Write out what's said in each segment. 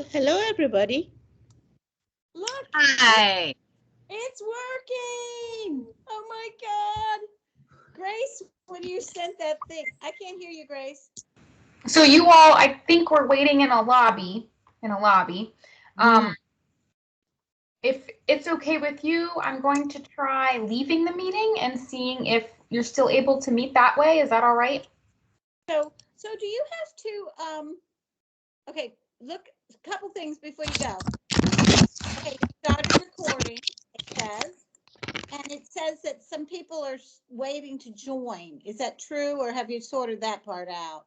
hello, everybody. Look. Hi. It's working. Oh my God. Grace, when you sent that thing, I can't hear you, Grace. So you all, I think we're waiting in a lobby. If it's okay with you, I'm going to try leaving the meeting and seeing if you're still able to meet that way. Is that all right? So do you have to, okay, look, a couple things before you go. Okay, you started recording, it says, and it says that some people are waiting to join. Is that true, or have you sorted that part out?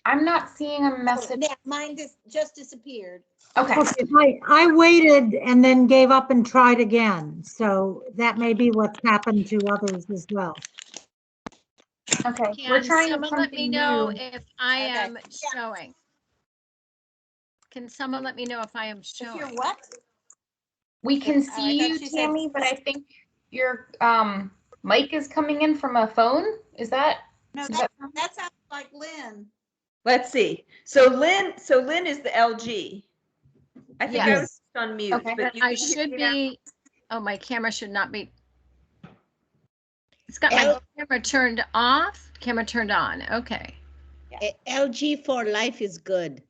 I'm not seeing a message. Yeah, mine just disappeared. Okay. Okay, I waited and then gave up and tried again. So that may be what's happened to others as well. Okay. We're Can trying someone let me something know new. if I Okay. am showing? Can someone let me know if I am If you're showing? what? We can I see thought you, she said- Tammy, but I think your mic is coming in from a phone. Is that? No, Is that that sounds like Lynn. Let's see. So Lynn is the LG. I think I Yes. was on mute, Okay. but you I can hear should me now? be, oh, my camera should not be. It's got my camera turned off, camera turned on. Okay. LG for life is good.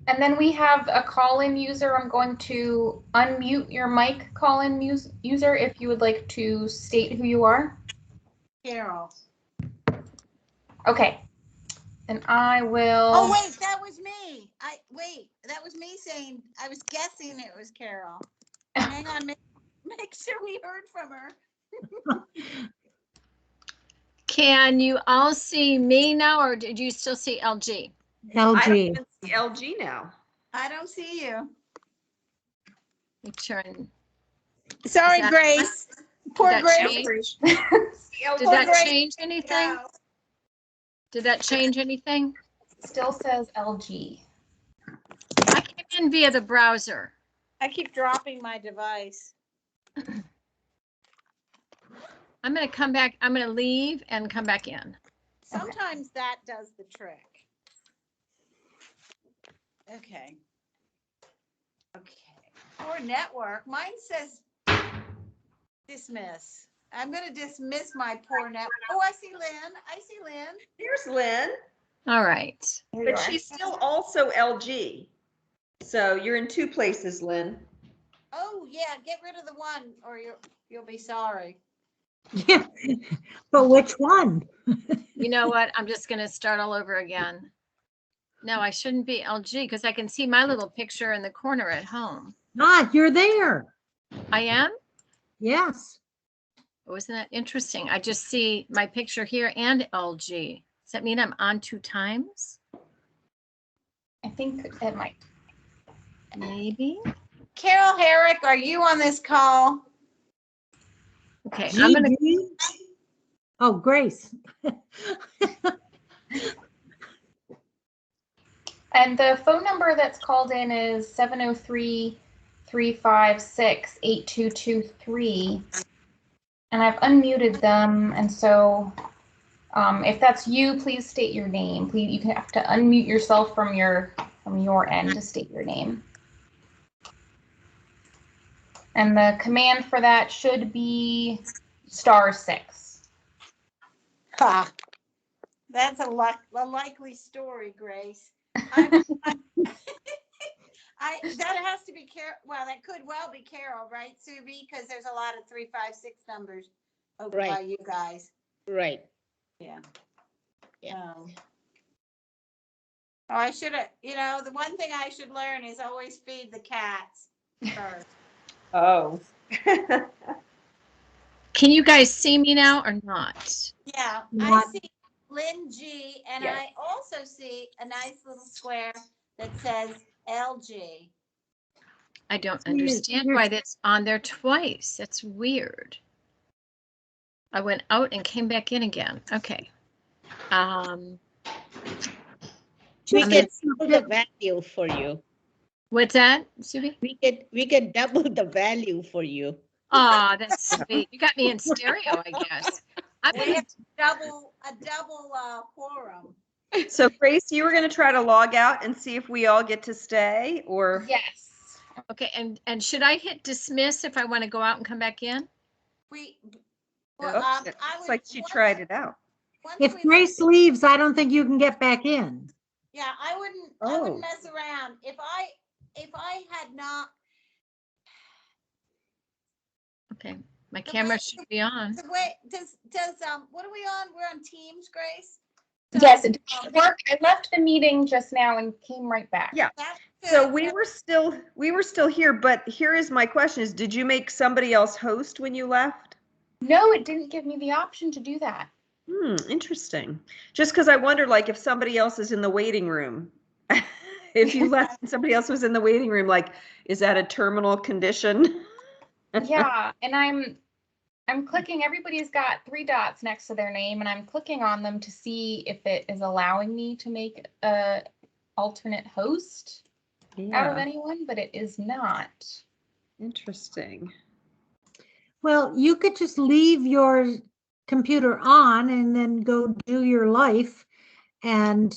And then we have a call-in user. I'm going to unmute your mic, call-in user, if you would like to state who you are. Carol. Okay. And I will. Oh, wait, that was me. That was me saying, I was guessing it was Carol. Hang on, make sure we heard from her. Can you all see me now, or did you still see LG? I don't LG. even see LG now. I don't see you. Let me turn. Sorry, Is that- Grace. Poor that Grace. change? LG. Did that Grace. change anything? No. Did that change anything? Still says LG. I came in via the browser. I keep dropping my device. I'm going to come back. I'm going to leave and come back in. Sometimes that does the trick. Okay. Poor network. Mine says dismiss. I'm going to dismiss my poor network. Oh, I see Lynn. Here's Lynn, All right. but she's still also LG. So you're in two places, Lynn. Oh, yeah, get rid of the one or you'll be sorry. Yeah, but which one? You know what? I'm just going to start all over again. No, I shouldn't be LG because I can see my little picture in the corner at home. Ah, you're there. I am? Yes. Wasn't that interesting? I just see my picture here and LG. Does that mean I'm on 2 times? I think it might. Maybe. Carol Herrick, are you on this call? Okay, I'm going to. GD? Oh, Grace. And the phone number that's called in is 703-356-8223. And I've unmuted them. And so if that's you, please state your name. Please, you have to unmute yourself from your end to state your name. And the command for that should be *6. Ha. That's a likely story, Grace. That has to be Carol. Well, that could well be Carol, right, Subi? Because there's a lot of 356 numbers over by Right. you guys. Right. Yeah. Yeah. Oh, I should have. The one thing I should learn is always feed the cats first. Oh. Can you guys see me now or not? Yeah, I Not- see Lynn G, and Yes. I also see a nice little square that says LG. I don't Weird. understand why that's on there twice. That's weird. I went out and came back in again. Okay. We I'm can gonna- double the value for you. What's that, Subi? We can double the value for you. Oh, that's sweet. You got me in stereo, I guess. I'm We gonna, have a double quorum. So Grace, you were going to try to log out and see if we all get to stay, or? Yes. okay, and should I hit dismiss if I want to go out and come back in? We, Oops, well, it I looks would. like she once- tried it out. once If we- Grace leaves, I don't think you can get back in. Yeah, I wouldn't Oh. mess around. If I had not, Okay, my The camera way- should be on. the way, does, what are we on? We're on Teams, Grace? Yes, it did work. I left the meeting just now and came right back. Yeah. That's So good. we were still here, but here is my question is, did you make somebody else host when you left? No, it didn't give me the option to do that. Interesting. Just because I wondered, like, if somebody else is in the waiting room, if you left and somebody else was in the waiting room, like, is that a terminal condition? Yeah, and I'm clicking, everybody's got 3 dots next to their name, and I'm clicking on them to see if it is allowing me to make a alternate host out of Yeah, anyone, but it is not. interesting. Well, you could just leave your computer on and then go do your life, and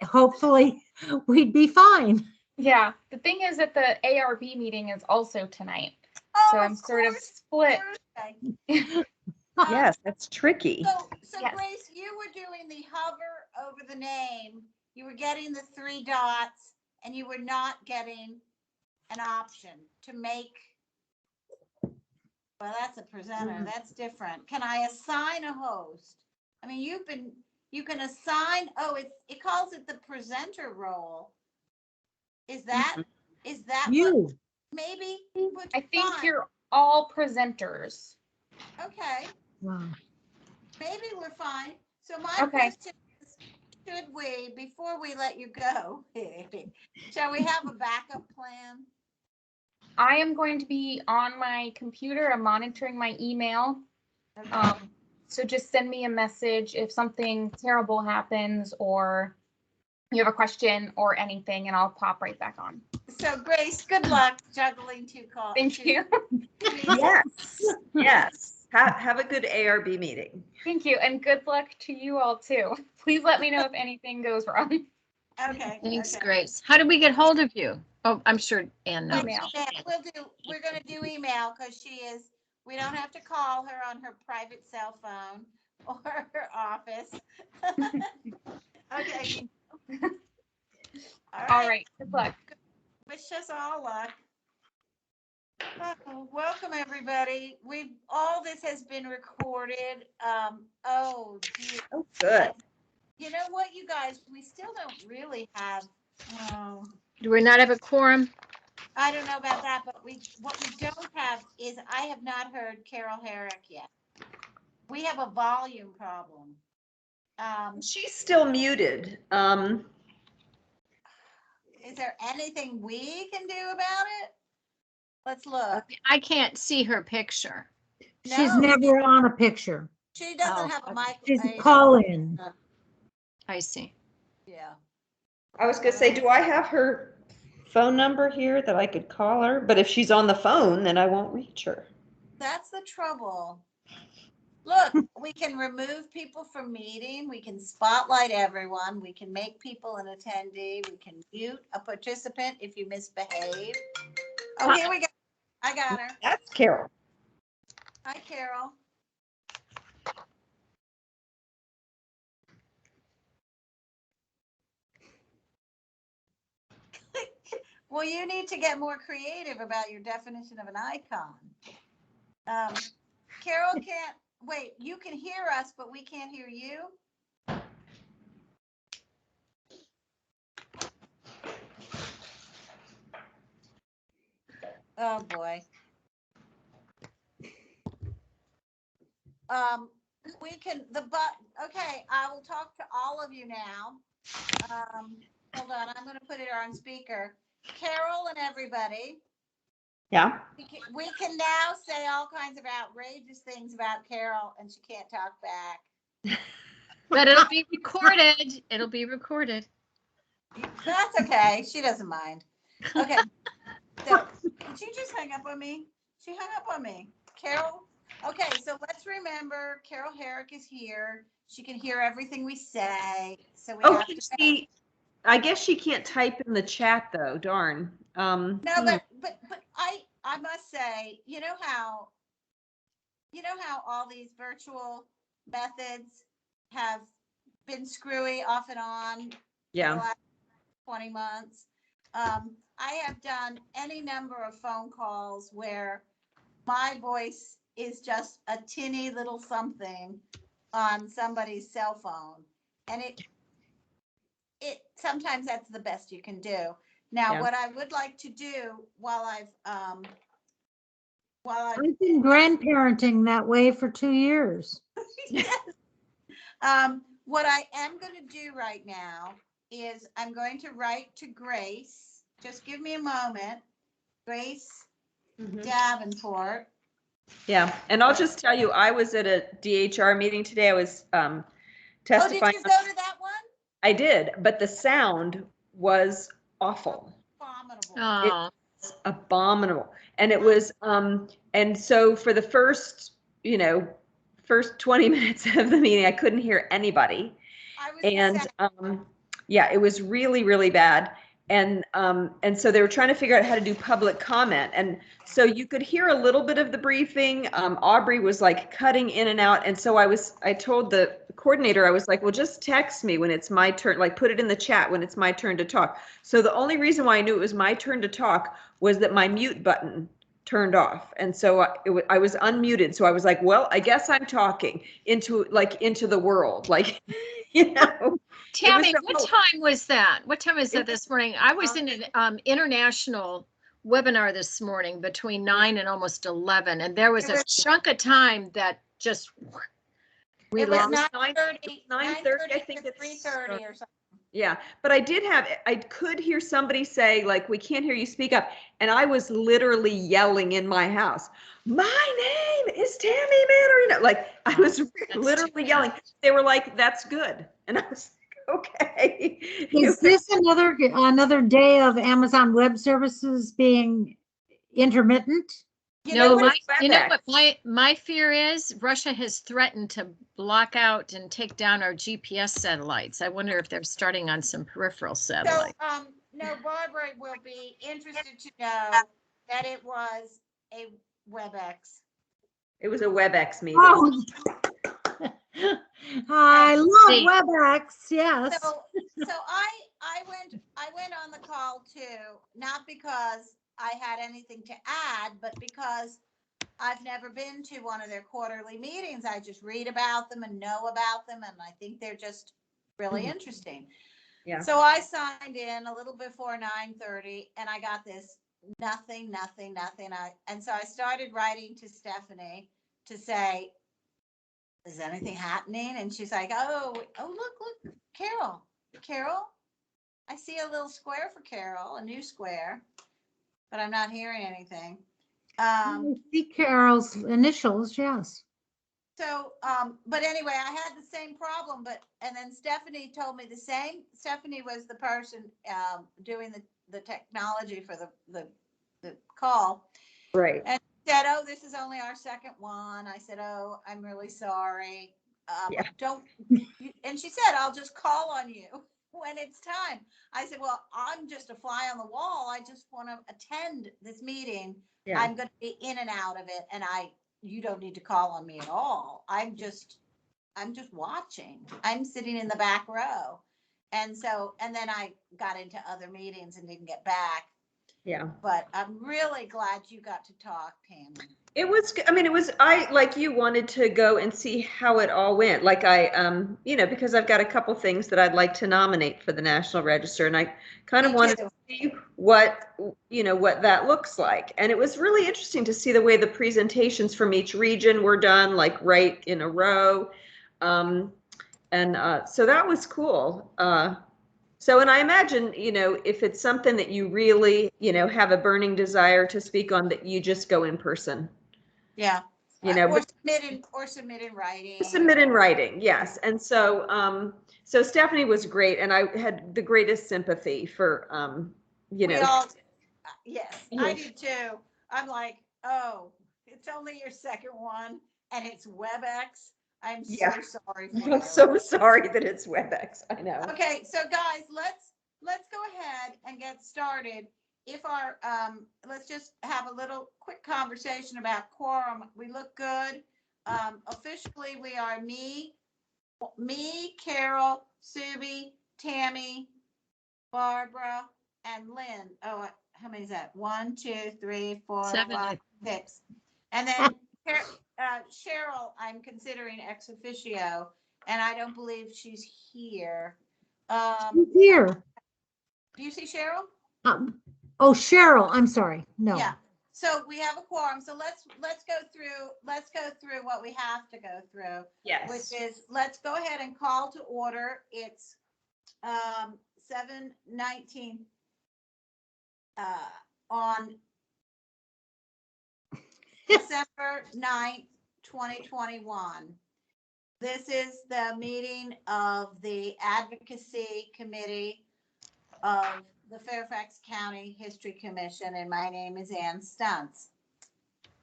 hopefully we'd be fine. Yeah, the thing is that the ARB meeting is also tonight, Oh, so I'm sort of course, split. Thursday. Yes, that's tricky. So Yes. Grace, you were doing the hover over the name, you were getting the 3 dots, and you were not getting an option to make. Well, that's a presenter, that's different. Can I assign a host? I mean, you can assign, it calls it the presenter role. Is that what, You, maybe? would I think fine. you're all presenters. Okay. wow. Maybe we're fine. So my Okay. question is, should we, before we let you go, shall we have a backup plan? I am going to be on my computer. I'm monitoring my email. Okay. So just send me a message if something terrible happens or you have a question or anything, and I'll pop right back on. So Grace, good luck juggling 2 calls. Thank you. Yes, yes. Have a good ARB meeting. Thank you. And good luck to you all too. Please let me know if anything goes wrong. Okay. Thanks, okay. Grace. How do we get hold of you? Oh, I'm sure Ann knows. Email. We're gonna do email because we don't have to call her on her private cell phone or her office. Okay. All right. Good luck. Wish us all luck. Welcome, everybody. All this has been recorded. Gee. Oh, good. You know what, you guys, we still don't really have, Do we not have a quorum? I don't know about that, but what we don't have is, I have not heard Carol Herrick yet. We have a volume problem. She's still muted. Is there anything we can do about it? Let's look. I can't see her picture. She's No. never on a picture. She doesn't Oh, have a okay. mic. She's a call-in. I see. Yeah. I was gonna say, do I have her phone number here that I could call her? But if she's on the phone, then I won't reach her. That's the trouble. Look, we can remove people from meeting. We can spotlight everyone. We can make people an attendee. We can mute a participant if you misbehave. Oh, here we go. I got her. That's Carol. Hi, Carol. Well, you need to get more creative about your definition of an icon. Carol can't, wait, you can hear us, but we can't hear you? Oh, boy. We can, okay, I will talk to all of you now. Hold on, I'm gonna put it on speaker. Carol and everybody, Yeah. we can now say all kinds of outrageous things about Carol, and she can't talk back. But it'll be recorded. It'll be recorded. That's okay, she doesn't mind. Okay, so, did she just hang up on me? She hung up on me. Carol, Okay, so let's remember Carol Herrick is here. She can hear everything we say. So we Oh, have to. see, I guess she can't type in the chat though, darn. No, but I must say, you know how all these virtual methods have been screwy off and on for the Yeah, last 20 months. I have done any number of phone calls where my voice is just a tinny little something on somebody's cell phone, and it sometimes that's the best you can do. Now, Yeah. what I would like to do while I've I've been grandparenting that way for 2 years. yes. What I am going to do right now is I'm going to write to Grace. Just give me a moment. Grace Davenport. Yeah, and I'll just tell you, I was at a DHR meeting today. I was Oh, testifying. did you go to that one? I did, but the sound was awful. Abominable. Oh, It's abominable. And it was, and so for the first 20 minutes of the meeting, I couldn't hear anybody. I was And sad. yeah, it was really, really bad. And so they were trying to figure out how to do public comment. And so you could hear a little bit of the briefing. Aubrey was like cutting in and out. And so I told the coordinator, I was like, well, just text me when it's my turn, like put it in the chat when it's my turn to talk. So the only reason why I knew it was my turn to talk was that my mute button turned off. And so I was unmuted. So I was like, well, I guess I'm talking into the world, like, Tammy, so- what time was that? What time was that this morning? I was in an international webinar this morning between 9 and almost 11, and there was a chunk of time that just we It was lost. 9:30, 9:30, I think to it's 3:30 or something. Yeah, but I could hear somebody say, like, we can't hear you, speak up. And I was literally yelling in my house, my name is Tammy Manarino. Like, I was literally yelling. They were like, that's good. And I was like, okay. Is this another day of Amazon Web Services being intermittent? You No, know what? you know what my fear is? Russia has threatened to block out and take down our GPS satellites. I wonder if they're starting on some peripheral So, satellites. no, Barbara will be interested to know that it was a WebEx. It was a WebEx meeting. Oh, I See. love WebEx, yes. So I went on the call too, not because I had anything to add, but because I've never been to one of their quarterly meetings. I just read about them and know about them, and I think they're just really interesting. Yeah. So I signed in a little before 9:30, and I got this nothing. And so I started writing to Stephanie to say, is anything happening? And she's like, oh, look, Carol, I see a little square for Carol, a new square, but I'm not hearing anything. I see Carol's initials, yes. So, but anyway, I had the same problem, and then Stephanie told me the same. Stephanie was the person doing the technology for the call. Right. And said, oh, this is only our second one. I said, oh, I'm really sorry. Yeah. And she said, I'll just call on you when it's time. I said, well, I'm just a fly on the wall. I just want to attend this meeting. Yeah. I'm going to be in and out of it. And you don't need to call on me at all. I'm just watching. I'm sitting in the back row. And then I got into other meetings and didn't get back. Yeah. But I'm really glad you got to talk, Tammy. It was, I, like you, wanted to go and see how it all went. Like because I've got a couple things that I'd like to nominate for the National Register, and I kind of wanted to see what that looks like. And it was really interesting to see the way the presentations from each region were done, like right in a row. So that was cool. And I imagine, if it's something that you really, have a burning desire to speak on, that you just go in person. Yeah. Or submit in writing. Submit in writing, yes. And so, so Stephanie was great, and I had the greatest sympathy for, Yes, I do too. I'm like, oh, it's only your second one. and it's WebEx. I'm so Yeah. sorry for I'm you. so sorry that it's WebEx. I know. Okay, so guys, let's go ahead and get started. If our let's just have a little quick conversation about quorum. We look good. Officially, we are me, Carol, Subi, Tammy, Barbara, and Lynn. Oh, how many is that? 1, 2, 3, 4, 7. 5, 6. And then Cheryl, I'm considering ex officio, and I don't believe she's here. Here. Do you see Cheryl? Oh, Cheryl, I'm sorry. No. Yeah. So we have a quorum. So let's go through what we have to go through. Yes. Which is, let's go ahead and call to order. It's 7:19 on December 9th, 2021. This is the meeting of the Advocacy Committee of the Fairfax County History Commission, and my name is Ann Stuntz.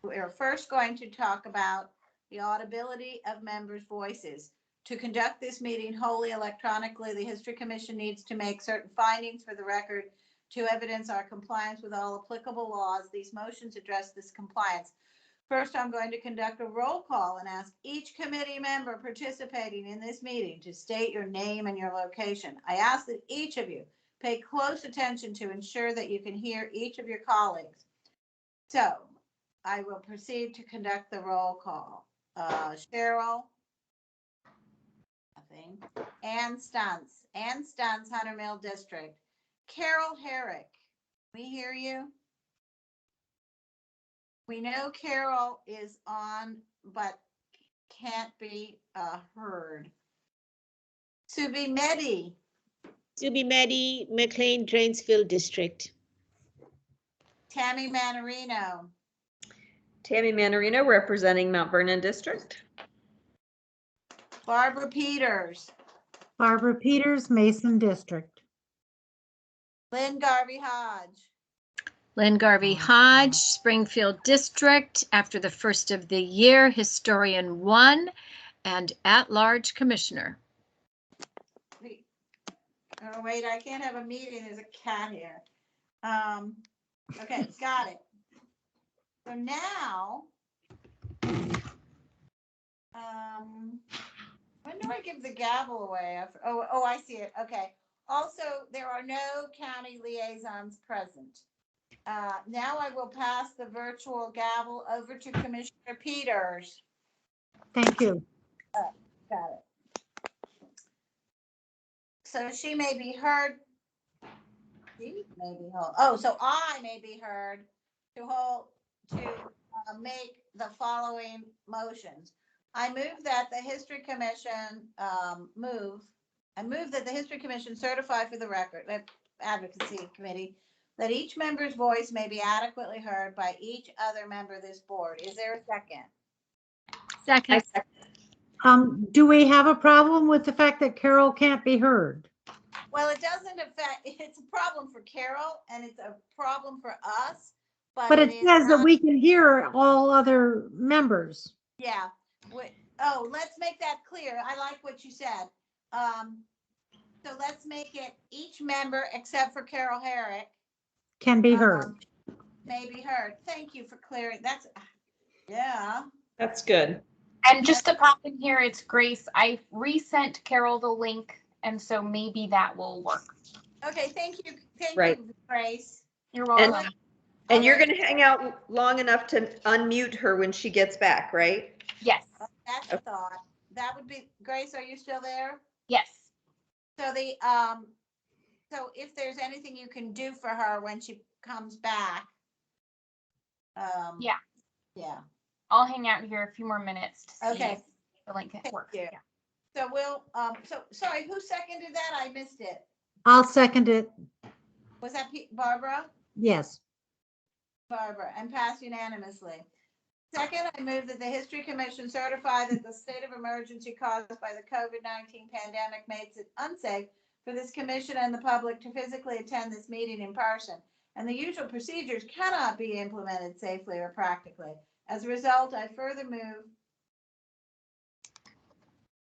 We're first going to talk about the audibility of members' voices. To conduct this meeting wholly electronically, the History Commission needs to make certain findings for the record to evidence our compliance with all applicable laws. These motions address this compliance. First, I'm going to conduct a roll call and ask each committee member participating in this meeting to state your name and your location. I ask that each of you pay close attention to ensure that you can hear each of your colleagues. So I will proceed to conduct the roll call. Cheryl. Nothing. Ann Stuntz, Hunter Mill District. Carol Herrick, we hear you? We know Carol is on, but can't be heard. Subi Mehdi. Subi Mehdi, McLean Dranesville District. Tammy Manarino. Tammy Manarino representing Mount Vernon District. Barbara Peters. Barbara Peters, Mason District. Lynn Garvey Hodge. Lynn Garvey Hodge, Springfield District, after the first of the year, Historian 1 and at-large Commissioner. Oh, wait, I can't have a meeting. There's a cat here. Okay, got it. So now, when do I give the gavel away? Oh, I see it. Okay. Also, there are no county liaisons present. Now I will pass the virtual gavel over to Commissioner Peters. Thank you. Got it. So she may be heard. She may be heard. Oh, so I may be heard to make the following motions. I move that the History Commission I move that the History Commission certify for the record, Advocacy Committee, that each member's voice may be adequately heard by each other member of this board. Is there a second? Second. Do we have a problem with the fact that Carol can't be heard? Well, it doesn't affect, it's a problem for Carol and it's a problem for us. But it is says that not- we can hear all other members. Yeah. Oh, let's make that clear. I like what you said. So let's make it each member except for Carol Herrick Can be heard. may be heard. Thank you for clearing. Yeah. That's good. And just to pop in here, it's Grace. I resent Carol the link, and so maybe that will work. Okay. Thank you. Thank Right. you, Grace. You're welcome. And you're going to hang out long enough to unmute her when she gets back, right? Yes. That's a thought. That would be Grace. Are you still there? Yes. So so if there's anything you can do for her when she comes back. Yeah. Yeah. I'll hang out here a few more minutes to see Okay. if the link Thank works. you. Yeah. So we'll, so sorry, who seconded that? I missed it. I'll second it. Was that Barbara? Yes. Barbara, and passed unanimously. Second, I move that the History Commission certify that the state of emergency caused by the COVID-19 pandemic makes it unsafe for this commission and the public to physically attend this meeting in person, and the usual procedures cannot be implemented safely or practically. As a result, I further move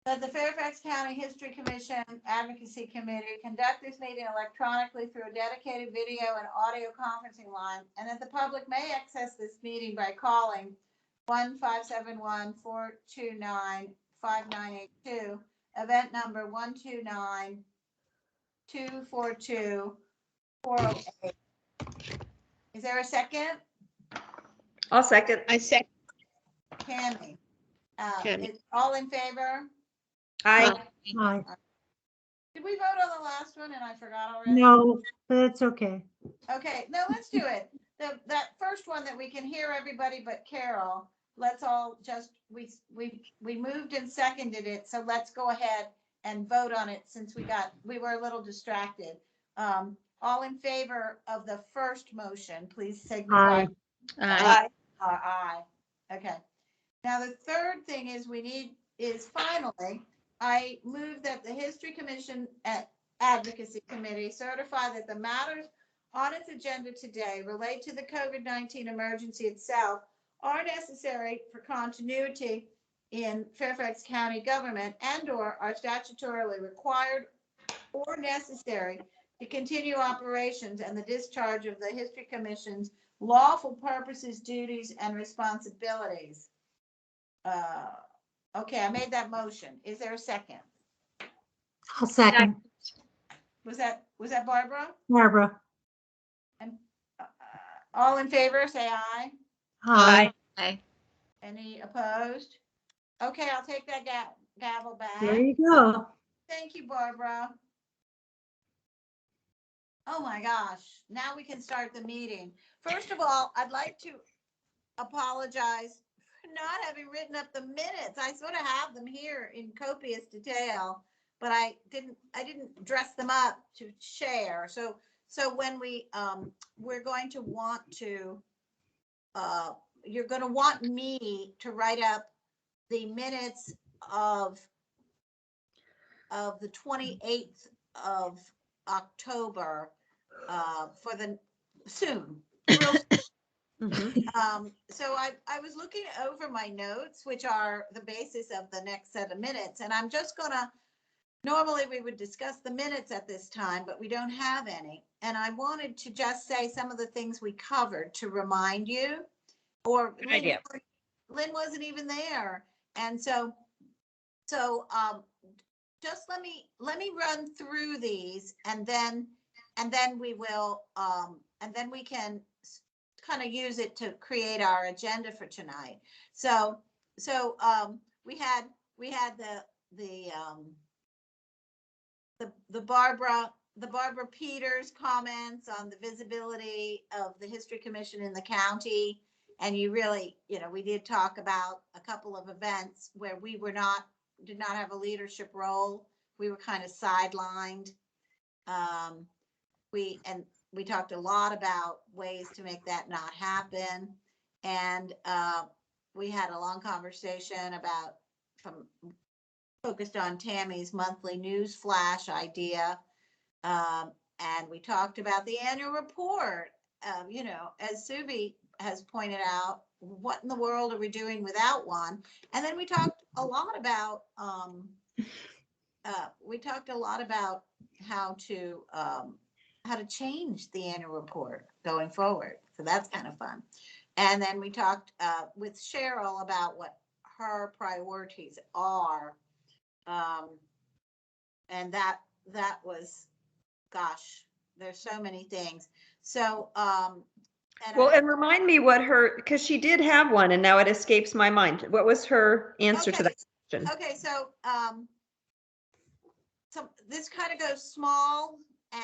That the Fairfax County History Commission Advocacy Committee conduct this meeting electronically through a dedicated video and audio conferencing line, and that the public may access this meeting by calling 1-571-429-5982, event number 129-242-408. Is there a second? I'll second. I second. Tammy. Tammy. All in favor? Aye. Aye. Did we vote on the last one and I forgot already? No, but it's okay. Okay, no, let's do it. That first one that we can hear everybody but Carol, let's all just, we moved and seconded it, so let's go ahead and vote on it since we were a little distracted. All in favor of the first motion, please signify. Aye. Aye. Aye. Okay. Now, the third thing is finally, I move that the History Commission Advocacy Committee certify that the matters on its agenda today relate to the COVID-19 emergency itself, are necessary for continuity in Fairfax County government, and/or are statutorily required or necessary to continue operations and the discharge of the History Commission's lawful purposes, duties, and responsibilities. Okay, I made that motion. Is there a second? I'll second. Was that Barbara? Barbara. And all in favor, say aye. Aye. Aye. Any opposed? Okay, I'll take that gavel There back. you go. Thank you, Barbara. Oh my gosh, now we can start the meeting. First of all, I'd like to apologize for not having written up the minutes. I sort of have them here in copious detail, but I didn't dress them up to share. So when we're going to want to, you're going to want me to write up the minutes of the 28th of October for the soon. Real so I was looking over my notes, which are the basis of the next set of minutes, and I'm just gonna, normally we would discuss the minutes at this time, but we don't have any. And I wanted to just say some of the things we covered to remind you, or Lynn wasn't even there. And so just let me run through these, and then we will, and then we can kind of use it to create our agenda for tonight. So we had the Barbara Peters comments on the visibility of the History Commission in the county. And you really, we did talk about a couple of events where we did not have a leadership role. We were kind of sidelined. We talked a lot about ways to make that not happen. And we had a long conversation focused on Tammy's monthly news flash idea. And we talked about the annual report. As Subi has pointed out, what in the world are we doing without one? And then we talked a lot about how to change the annual report going forward. So that's kind of fun. And then we talked with Cheryl about what her priorities are. And that was, gosh, there's so many things. So, and remind me what because she did have one and now it escapes my mind. What was her answer to that question? Okay, so this kind of goes small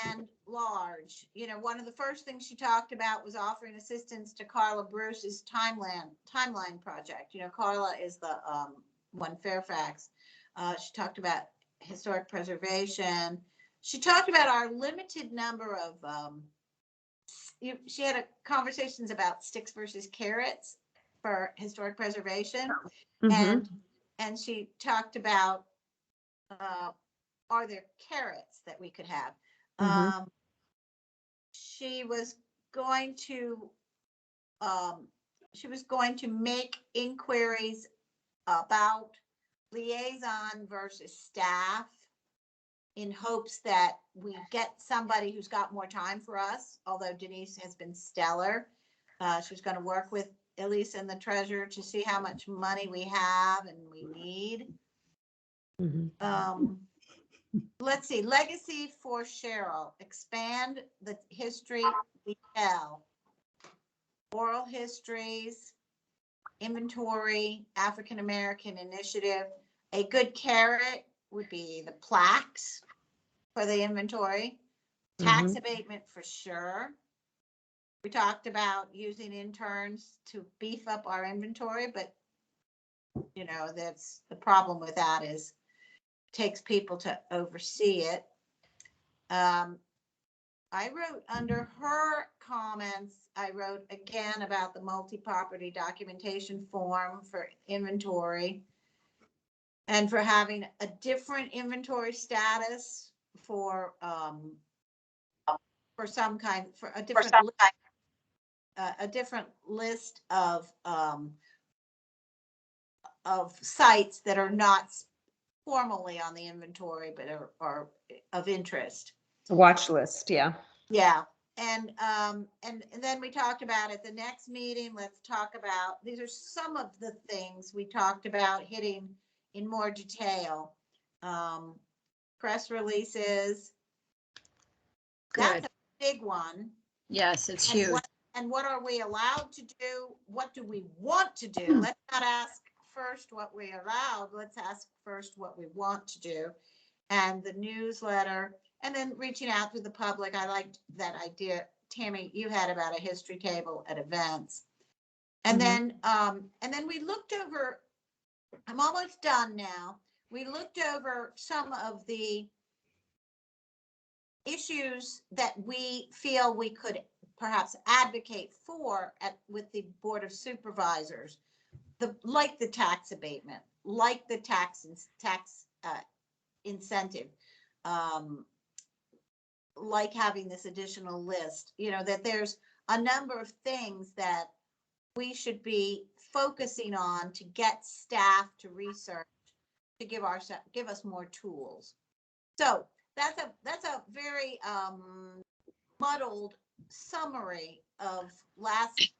and large. One of the first things she talked about was offering assistance to Carla Bruce's timeline project. Carla is the one Fairfax. She talked about historic preservation. She talked about our limited number of she had conversations about sticks versus carrots for historic preservation. Mm-hmm. And she talked about are there carrots that we could have? Mm-hmm. She was going to make inquiries about liaison versus staff in hopes that we get somebody who's got more time for us, although Denise has been stellar. She's going to work with Elise and the treasurer to see how much money we have and we need. Let's see, legacy for Cheryl, expand the history we tell. Oral histories, inventory, African American initiative. A good carrot would be the plaques for the inventory. Tax abatement for sure. We talked about using interns to beef up our inventory, but you know, that's the problem with that is it takes people to oversee it. I wrote under her comments, I wrote again about the multi-property documentation form for inventory and for having a different inventory status for some kind, for a different list of sites that are not formally on the inventory, but are of interest. Watch list, yeah. Yeah, and then we talked about at the next meeting, let's talk about, these are some of the things we talked about hitting in more detail. Press releases. Good. That's a big one. Yes, it's And huge. what are we allowed to do? What do we want to do? Let's not ask first what we allowed. Let's ask first what we want to do. And the newsletter, and then reaching out to the public. I liked that idea, Tammy, you had about a history table at events. And then we looked over, I'm almost done now. We looked over some of the issues that we feel we could perhaps advocate for with the Board of Supervisors, like the tax abatement, like the tax incentive, like having this additional list, you know, that there's a number of things that we should be focusing on to get staff to research, to give us more tools. So that's a very muddled summary of last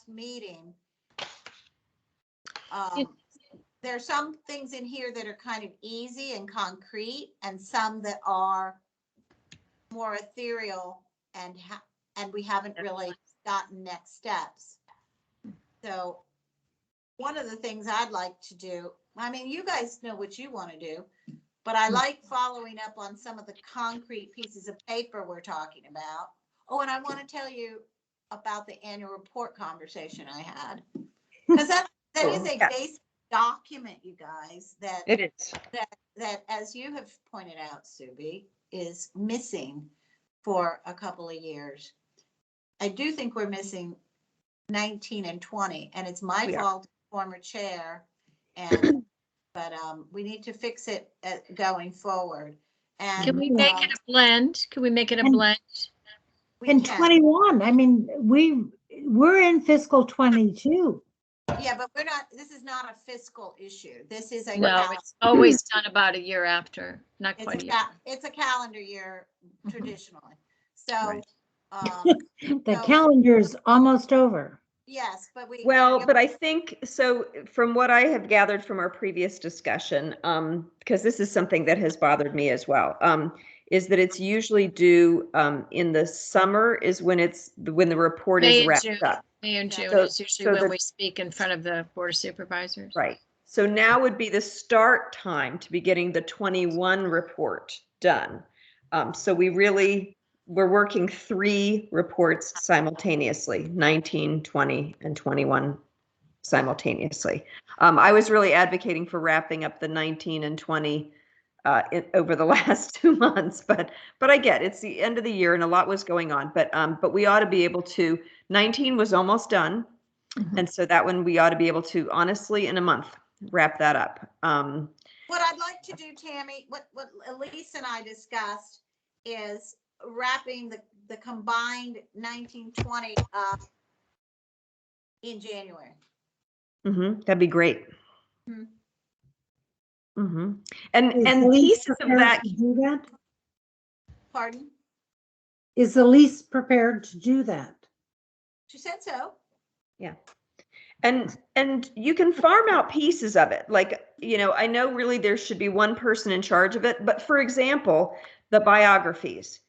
meeting. There's some things in here that are kind of easy and concrete, and some that are more ethereal, and we haven't really gotten next steps. So one of the things I'd like to do, I mean, you guys know what you want to do, but I like following up on some of the concrete pieces of paper we're talking about. Oh, and I want to tell you about the annual report conversation I had, because that is a basic document, you guys, that It is. that as you have pointed out, Subi, is missing for a couple of years. I do think we're missing 19 and 20, and it's my fault, former chair, and but we need to fix it going forward. And Can we make it a blend? Can we make it a blend? In 21, I mean, we're in fiscal 22. Yeah, but we're not, this is not a fiscal issue. This is a No, it's always done about a year after, not quite a year. It's a calendar year traditionally. So Right. The calendar's almost over. yes, but but I think, so from what I have gathered from our previous discussion, because this is something that has bothered me as well, is that it's usually due in the summer is when the report is wrapped up. May and June So- is usually so when the- we speak in front of the Board of Supervisors. Right. So now would be the start time to be getting the 21 report done. So we're working 3 reports simultaneously, 19, 20, and 21 simultaneously. I was really advocating for wrapping up the 19 and 20 over the last 2 months, but I get it's the end of the year and a lot was going on, but we ought to be able to, 19 was almost done. And so that one we ought to be able to, honestly, in a month, wrap that up. what I'd like to do, Tammy, what Elise and I discussed is wrapping the combined 1920 up in January. That'd be great. Mm-hmm. Is And Elise pieces of prepared that, to do that? Pardon? Is Elise prepared to do that? She said so. yeah. And you can farm out pieces of it. Like, you know, I know really there should be one person in charge of it, but for example, the biographies,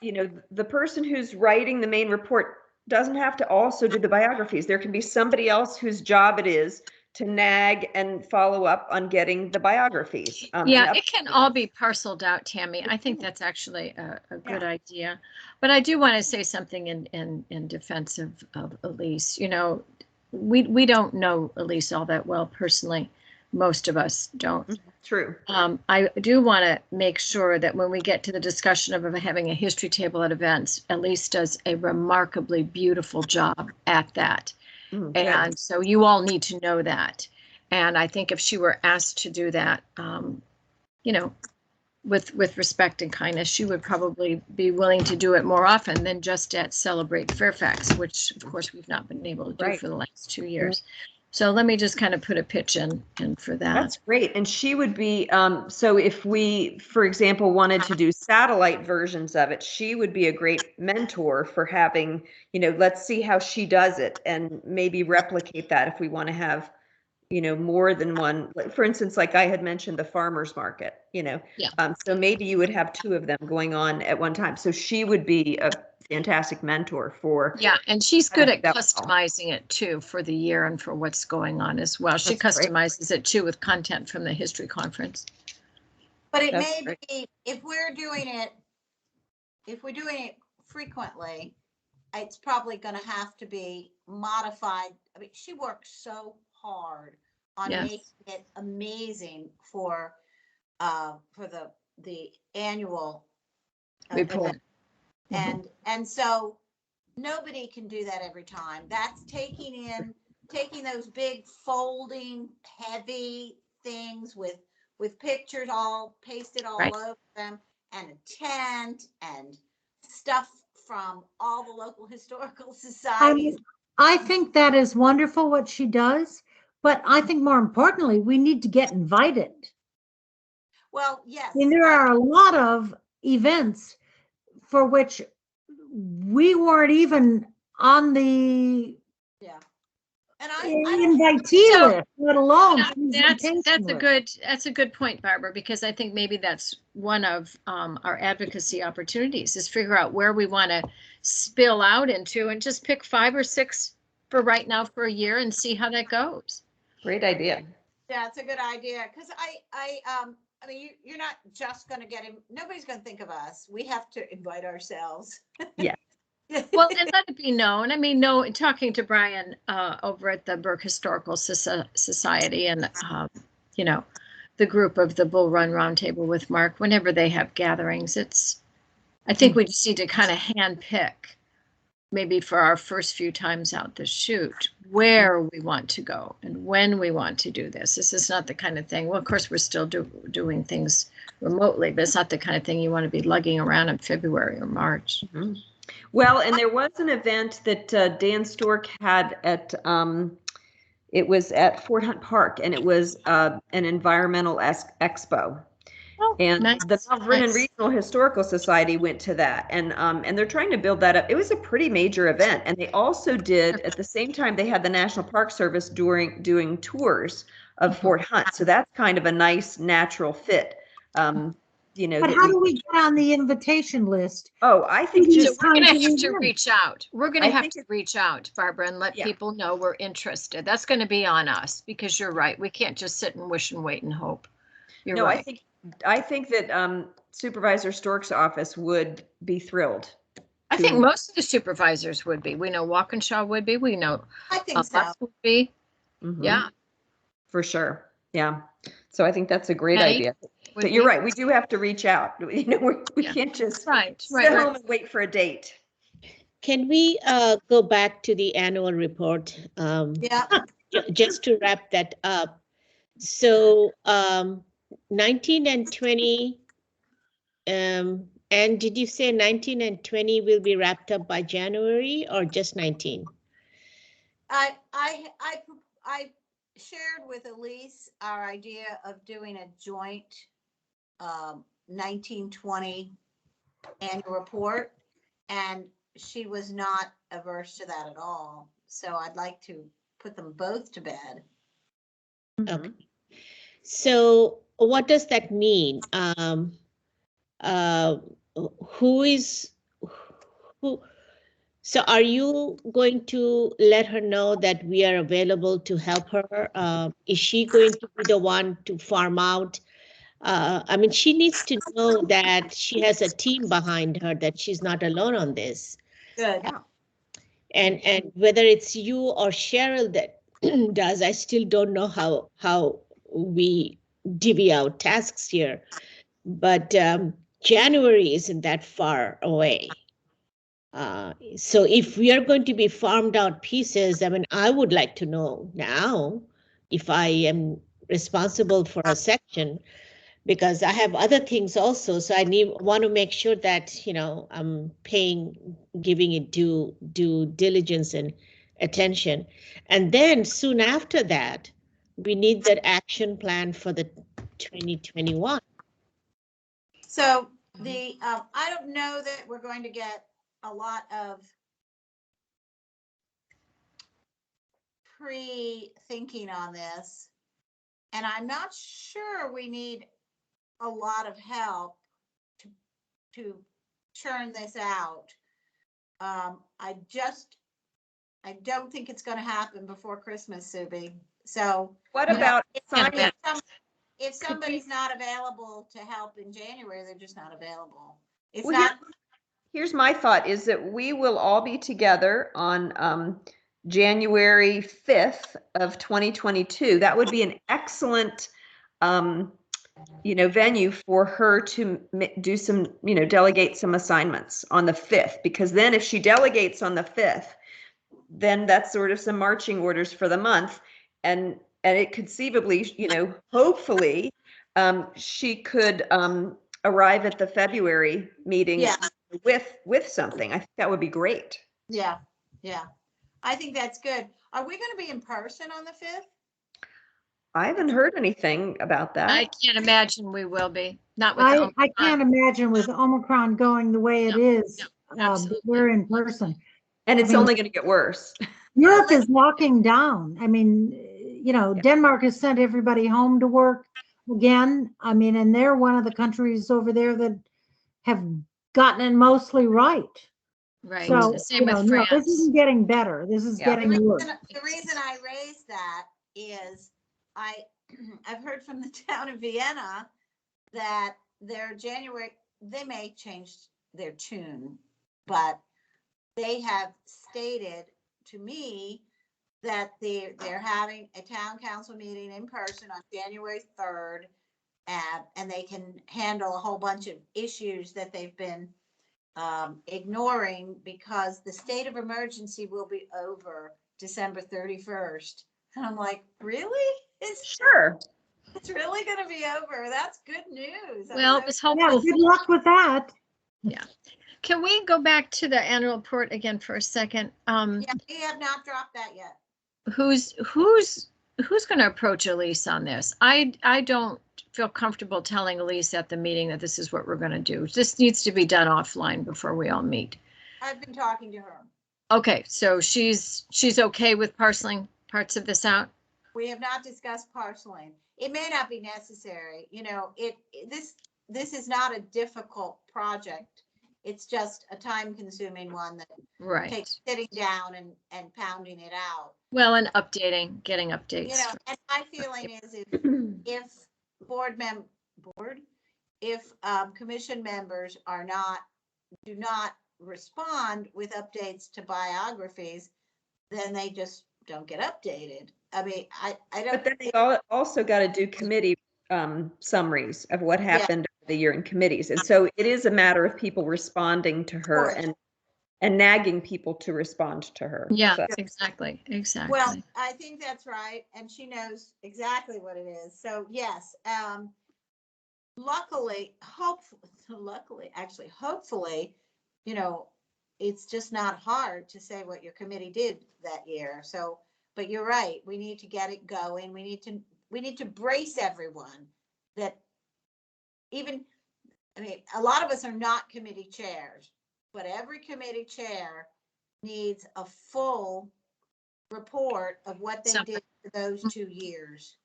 you know, the person who's writing the main report doesn't have to also do the biographies. There can be somebody else whose job it is to nag and follow up on getting the biographies. Yeah, and it can all be parceled out, Tammy. I think that's actually a good idea. But I do want to say something in defense of Elise. You know, we don't know Elise all that well personally. Most of us don't. True. I do want to make sure that when we get to the discussion of having a history table at events, Elise does a remarkably beautiful job at that. And so you all need to know that. And I think if she were asked to do that, you know, with respect and kindness, she would probably be willing to do it more often than just at Celebrate Fairfax, which of course we've not been able to do for the last 2 years. So let me just kind of put a pitch in for that. That's great. And she would be, so if we, for example, wanted to do satellite versions of it, she would be a great mentor for having, you know, let's see how she does it and maybe replicate that if we want to have, you know, more than one. Like, for instance, like I had mentioned the farmer's market, you know. Yeah. So maybe you would have 2 of them going on at one time. So she would be a fantastic mentor for. Yeah, and she's good at that customizing it too for the year and for what's going on as well. She That's great. customizes it too with content from the history conference. But it That's may great. be, if we're doing it frequently, it's probably going to have to be modified. I mean, she works so hard on Yes. making it amazing for the annual Report. event. And so nobody can do that every time. That's taking those big folding heavy things with pictures all pasted all Right. over them, and a tent and stuff from all the local historical societies. I think that is wonderful what she does, but I think more importantly, we need to get invited. Well, yes. I mean, there are a lot of events for which we weren't even on the And invitee So, list, let alone that's a good point, Barbara, because I think maybe that's one of our advocacy opportunities is figure out where we want to spill out into and just pick 5 or 6 for right now for a year and see how that goes. Great idea. Yeah, it's a good idea because I mean, you're not just going to get him. Nobody's going to think of us. We have to invite ourselves. Yeah. Well, and let it be known. I mean, talking to Brian over at the Burke Historical Society and, you know, the group of the Bull Run Roundtable with Mark, whenever they have gatherings, I think we just need to kind of hand pick maybe for our first few times out the chute, where we want to go and when we want to do this. This is not the kind of thing, well, of course, we're still doing things remotely, but it's not the kind of thing you want to be lugging around in February or March. Mm-hmm. Well, and there was an event that Dan Stork had at, it was at Fort Hunt Park, and it was an environmental expo. Oh, and nice, the Mount Vernon nice. Regional Historical Society went to that, and they're trying to build that up. It was a pretty major event, and they also did at the same time they had the National Park Service doing tours of Fort Hunt, so that's kind of a nice natural fit. You know, but how do we get on the invitation list? Oh, I think So just we're going to have to event. reach out. We're going I to have think to reach out, Barbara, and let Yeah. people know we're interested. That's going to be on us because you're right. We can't just sit and wish and wait and hope. You're no, right. I think that Supervisor Stork's office would be thrilled. I think most of the supervisors would be. We know Walkinshaw would be. We know I think so. us would be. Mhm. Yeah, For sure. Yeah. So I think that's a great Patty idea. would But you're be. right. We do have to reach out. You know, we Yeah. can't just Right, sit right. home and wait for a date. Can we go back to the annual report? Yeah. Just to wrap that up. So 19 and 20, and did you say 19 and 20 will be wrapped up by January or just 19? I shared with Elise our idea of doing a joint 1920 annual report, and she was not averse to that at all. So I'd like to put them both to bed. Okay. So what does that mean? Who is who? So are you going to let her know that we are available to help her? Is she going to be the one to farm out? I mean, she needs to know that she has a team behind her, that she's not alone on this. Good. And whether it's you or Cheryl that does, I still don't know how we divvy out tasks here. But January isn't that far away. So if we are going to be farmed out pieces, I mean, I would like to know now if I am responsible for a section, because I have other things also. So I want to make sure that, you know, I'm giving it due diligence and attention. And then soon after that, we need that action plan for the 2021. So the I don't know that we're going to get a lot of pre-thinking on this, and I'm not sure we need a lot of help to churn this out. I don't think it's going to happen before Christmas, Subi. So What you know, about assignment? if somebody's not available to help in January, they're just not available. It's Well, not. Here's my thought is that we will all be together on January 5th of 2022. That would be an excellent, venue for her to do some, delegate some assignments on the 5th, because then if she delegates on the 5th, then that's sort of some marching orders for the month. And it conceivably, hopefully she could arrive at the February meeting with something. I think that would be great. Yeah. I think that's good. Are we going to be in person on the 5th? I haven't heard anything about that. I can't imagine we will be. Not with the I can't imagine with Omicron going the way it is. absolutely. We're in person. And it's I mean, only going to get worse. Europe is locking down. I mean, Denmark has sent everybody home to work again. I mean, and they're one of the countries over there that have gotten it mostly right. Right. So, Same with France. No, this isn't getting better. This is getting worse. The reason I raised that is I've heard from the town of Vienna that their January, they may change their tune, but they have stated to me that they're having a town council meeting in person on January 3rd, and they can handle a whole bunch of issues that they've been ignoring, because the state of emergency will be over December 31st. And I'm like, really? Sure. It's really going to be over. That's good news. Well, it was Yeah, hopeful. good luck with that. Yeah. Can we go back to the annual report again for a second? Yeah, we have not dropped that yet. Who's going to approach Elise on this? I don't feel comfortable telling Elise at the meeting that this is what we're going to do. This needs to be done offline before we all meet. I've been talking to her. Okay, so she's okay with parceling parts of this out? We have not discussed parceling. It may not be necessary. This is not a difficult project. It's just a time-consuming one that takes sitting down and pounding it out. Well, and getting updates. And my feeling is if commission members do not respond with updates to biographies, then they just don't get updated. I mean, I don't. But then they also got to do committee summaries of what happened over the year in committees, and so it is a matter of people responding to her and nagging people to respond to her. Yeah, so. exactly. Well, I think that's right, and she knows exactly what it is. So yes, hopefully, it's just not hard to say what your committee did that year. So, but you're right. We need to get it going. We need to brace everyone that even, I mean, a lot of us are not committee chairs, but every committee chair needs a full report of what they did for those 2 years.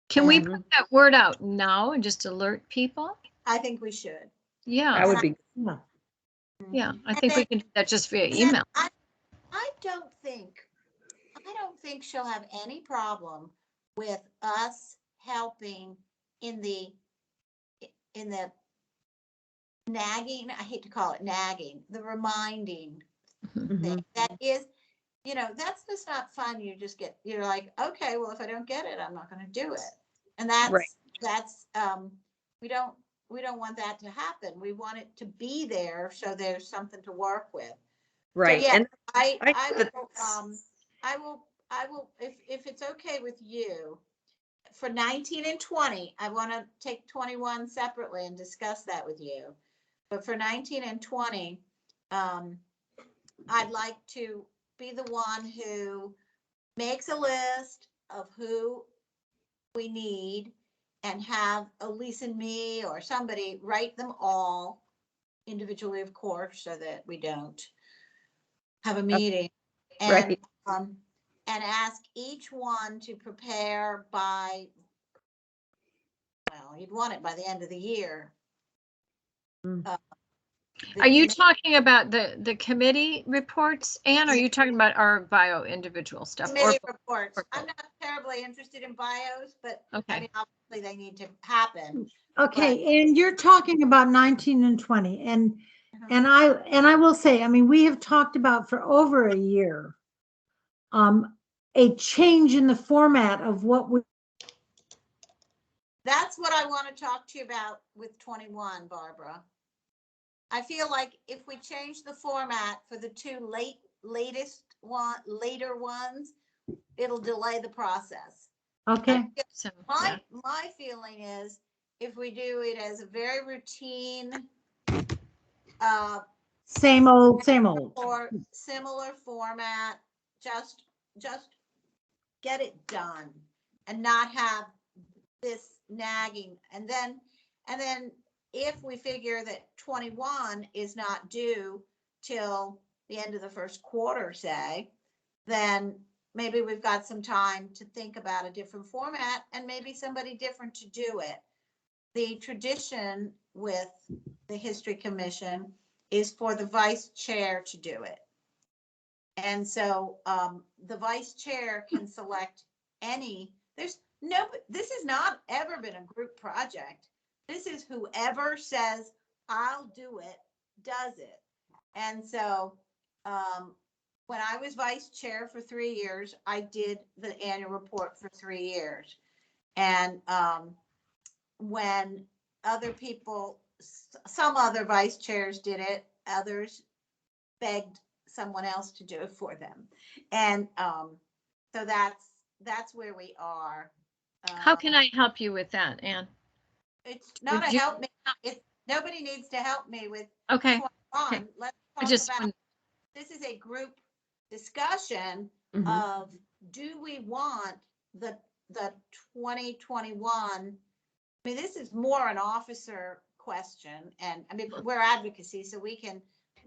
Can we And put that word out now and just alert people? I think we should. Yeah, That would be, Yeah. yeah. I And think we then- can do that just via and then email. I don't think she'll have any problem with us helping in the nagging, I hate to call it nagging, the reminding thing. That is, that's just not fun. You're like, okay, well, if I don't get it, I'm not going to do it. And Right. we don't want that to happen. We want it to be there so there's something to work with. right. So, yeah, And I will, if it's okay with you, for 19 and 20, I want to take 21 separately and discuss that with you. But for 19 and 20, I'd like to be the one who makes a list of who we need and have Elise and me or somebody write them all individually, of course, so that we don't have a meeting. And, Right. And ask each one to prepare by, well, you'd want it by the end of the year. Are you talking about the committee reports, Anne? Or are you talking about our bio individual stuff? Committee Or, reports. I'm not terribly interested in bios, but I okay. mean, obviously they need to happen. Okay, and you're talking about 19 and 20, and I will say, I mean, we have talked about for over a year, a change in the format of what we. That's what I want to talk to you about with 21, Barbara. I feel like if we change the format for the two later ones, it'll delay the process. Okay. So, My feeling is if we do it as a very routine, Same old, same old. or similar format, just get it done and not have this nagging. And then if we figure that 21 is not due till the end of the first quarter, say, then maybe we've got some time to think about a different format and maybe somebody different to do it. The tradition with the History Commission is for the vice chair to do it. And so the vice chair can select this has not ever been a group project. This is whoever says, I'll do it, does it. And so when I was vice chair for 3 years, I did the annual report for 3 years. And when other people, some other vice chairs did it, others begged someone else to do it for them. And so that's where we are. how can I help you with that, Anne? It's not a help me. Nobody needs to help me with. Okay. 21. Okay. Let's I talk just about, want- this is a group discussion of, do we want the 2021? I mean, this is more an officer question, and I mean, we're advocacy, so we can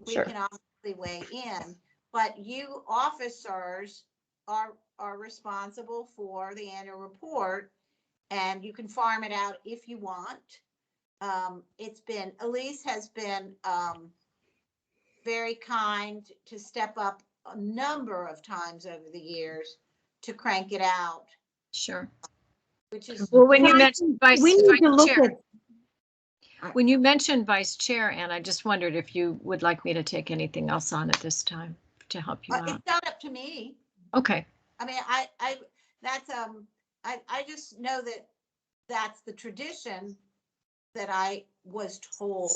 obviously weigh in, but you officers are responsible for the annual report, and you can farm it out if you want. Elise has been very kind to step up a number of times over the years to crank it out. Sure. Which is, well, when you mentioned vice chair, at. when you mentioned vice chair, Anne, I just wondered if you would like me to take anything else on at this time to help you out. it's not up to me. Okay. I mean, I just know that that's the tradition that I was told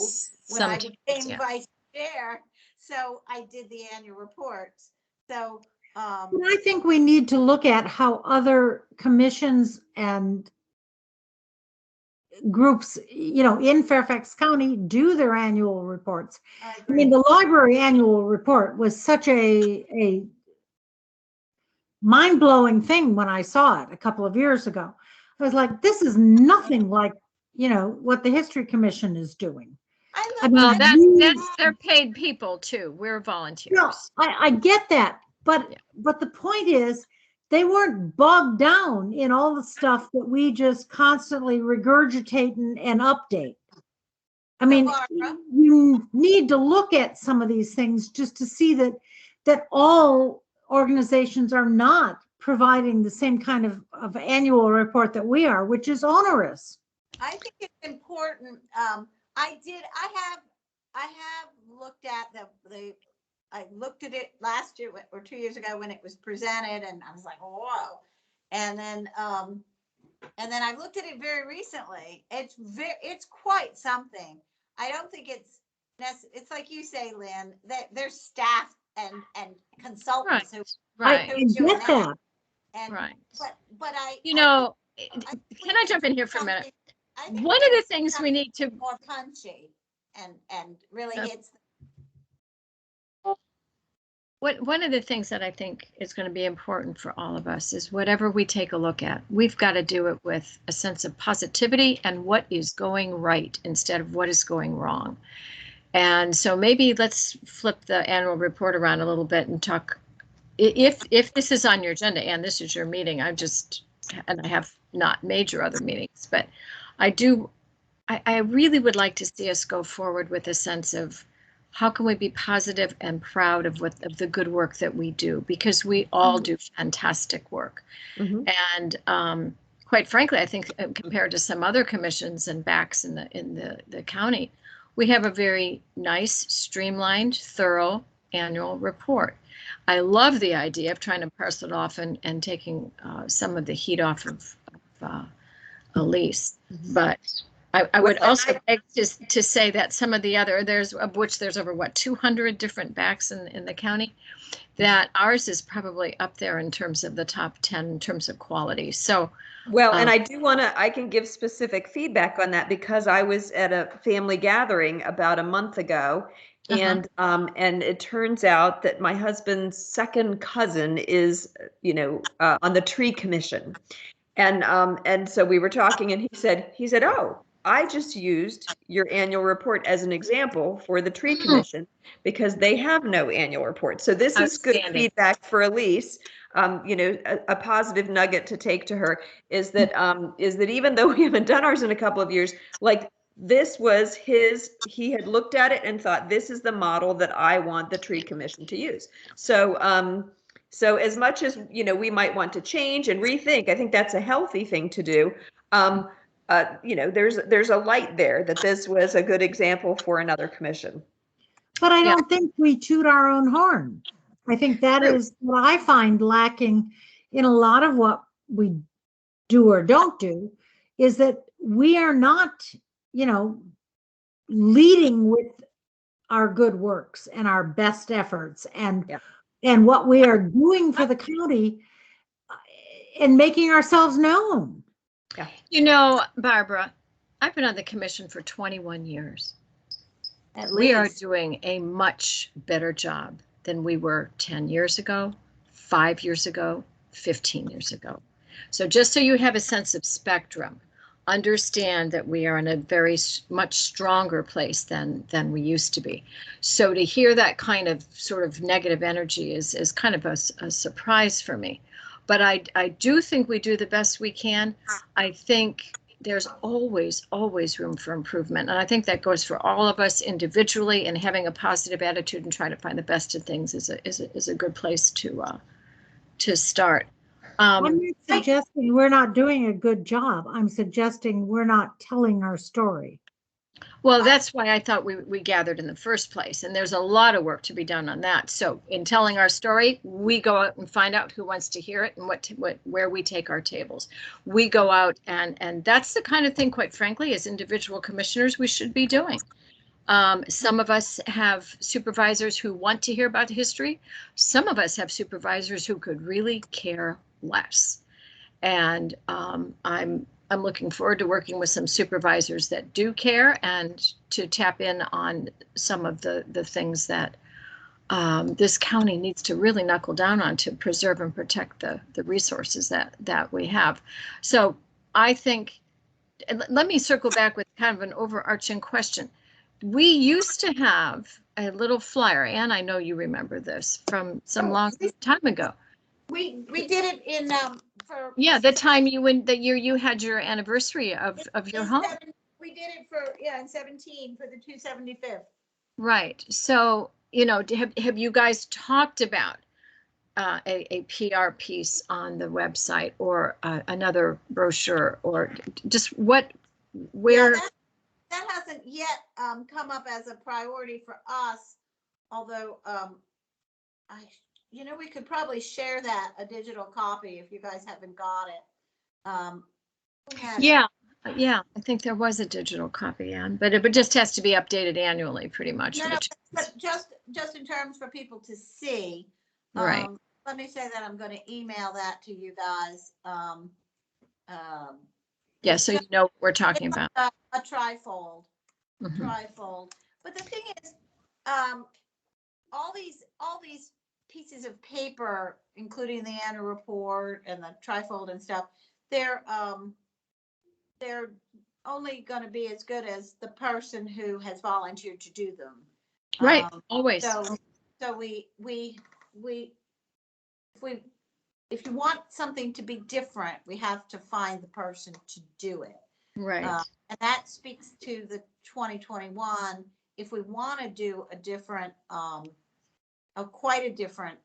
when I became vice chair. So I did the annual reports. So I think we need to look at how other commissions and groups, in Fairfax County do their annual reports. I mean, the library annual report was such a mind-blowing thing when I saw it a couple of years ago. I was like, this is nothing like, what the History Commission is doing. I Well, love they're paid people too. We're volunteers. No, I get that, but Yeah. but the point is, they weren't bogged down in all the stuff that we just constantly regurgitate and update. I mean, Barbara. you need to look at some of these things just to see that all organizations are not providing the same kind of annual report that we are, which is onerous. I think it's important. I have looked at I looked at it last year or 2 years ago when it was presented, and I was like, whoa. And then I've looked at it very recently. It's quite something. I don't think it's like you say, Lynn, that there's staff and consultants who Right. I get that. And Right. but can I jump in here for a minute? I think One of the things we need to more punchy and really hits. One of the things that I think is going to be important for all of us is whatever we take a look at, we've got to do it with a sense of positivity and what is going right instead of what is going wrong. And so maybe let's flip the annual report around a little bit and talk. If this is on your agenda and this is your meeting, and I have not major other meetings, but I really would like to see us go forward with a sense of how can we be positive and proud of the good work that we do, because we all do fantastic work. Mhm. And quite frankly, I think compared to some other commissions and BACs in the county, we have a very nice, streamlined, thorough annual report. I love the idea of trying to parcel it off and taking some of the heat off of Elise, but I would also beg to say that some of the other, there's over 200 different BACs in the county, that ours is probably up there in terms of the top 10 in terms of quality. So, well, and I can give specific feedback on that because I was at a family gathering about a month ago, and it turns out that my husband's second cousin is, on the tree commission. And so we were talking, and he said, oh, I just used your annual report as an example for the tree commission because they have no annual report. So this is good feedback for Elise. A positive nugget to take to her is that even though we haven't done ours in a couple of years, like this was he had looked at it and thought, this is the model that I want the tree commission to use. So as much as, we might want to change and rethink, I think that's a healthy thing to do. There's a light there that this was a good example for another commission. But I don't think we toot our own horn. I think that is what I find lacking in a lot of what we do or don't do, is that we are not, leading with our good works and our best efforts and what we are doing for the county and making ourselves known. Yeah. Barbara, I've been on the commission for 21 years. At We are least. doing a much better job than we were 10 years ago, 5 years ago, 15 years ago. So just so you have a sense of spectrum, understand that we are in a very much stronger place than we used to be. So to hear that kind of sort of negative energy is kind of a surprise for me. But I do think we do the best we can. I think there's always room for improvement. And I think that goes for all of us individually, and having a positive attitude and trying to find the best in things is a good place to start. I'm not suggesting we're not doing a good job. I'm suggesting we're not telling our story. Well, that's why I thought we gathered in the first place. And there's a lot of work to be done on that. So in telling our story, we go out and find out who wants to hear it and where we take our tables. We go out and that's the kind of thing, quite frankly, as individual commissioners, we should be doing. Some of us have supervisors who want to hear about history. Some of us have supervisors who could really care less. And I'm looking forward to working with some supervisors that do care and to tap in on some of the things that this county needs to really knuckle down on to preserve and protect the resources that we have. So I think, let me circle back with kind of an overarching question. We used to have a little flyer, and I know you remember this from some long time ago. We did it in for The time the year you had your anniversary of your home. We did it for in 17 for the 275th. Right. So have you guys talked about a PR piece on the website, or another brochure, or just where? Yeah, that hasn't yet come up as a priority for us, although we could probably share a digital copy if you guys haven't got it. Yeah, I think there was a digital copy, Anne, but it just has to be updated annually, pretty much. No, but just in terms for people to see. Right. Let me say that I'm going to email that to you guys. Yeah, so you know what we're talking about. A trifold. Mhm. Trifold. But the thing is, all these pieces of paper, including the annual report and the trifold and stuff, they're only going to be as good as the person who has volunteered to do them. Right. Always. So if you want something to be different, we have to find the person to do it. Right. And that speaks to the 2021. If we want to do a different, quite a different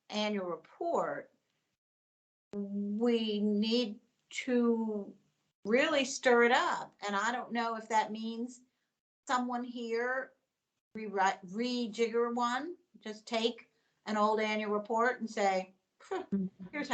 annual report, we need to really stir it up. And I don't know if that means someone here rejigger one, just take an old annual report and say, here's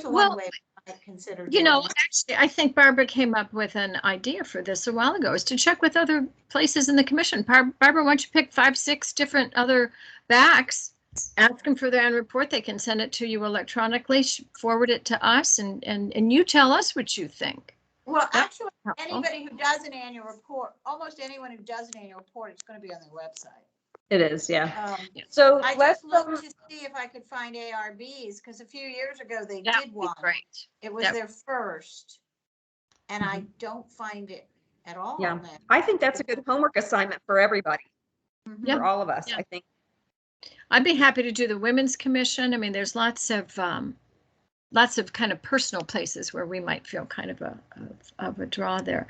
one way I consider doing it. Actually, I think Barbara came up with an idea for this a while ago, is to check with other places in the commission. Barbara, why don't you pick 5-6 different other BACs, ask them for their annual report. They can send it to you electronically, forward it to us, and you tell us what you think. Well, actually, anybody who does an annual report, almost anyone who does an annual report, it's going to be on their website. It is, yeah. So I just looked to see if I could find ARBs, because a few years ago they did one. Great. It was their first, and I don't find it at all. Yeah, I think that's a good homework assignment for everybody, for all of us. I think. I'd be happy to do the Women's Commission. I mean, there's lots of kind of personal places where we might feel kind of a draw there.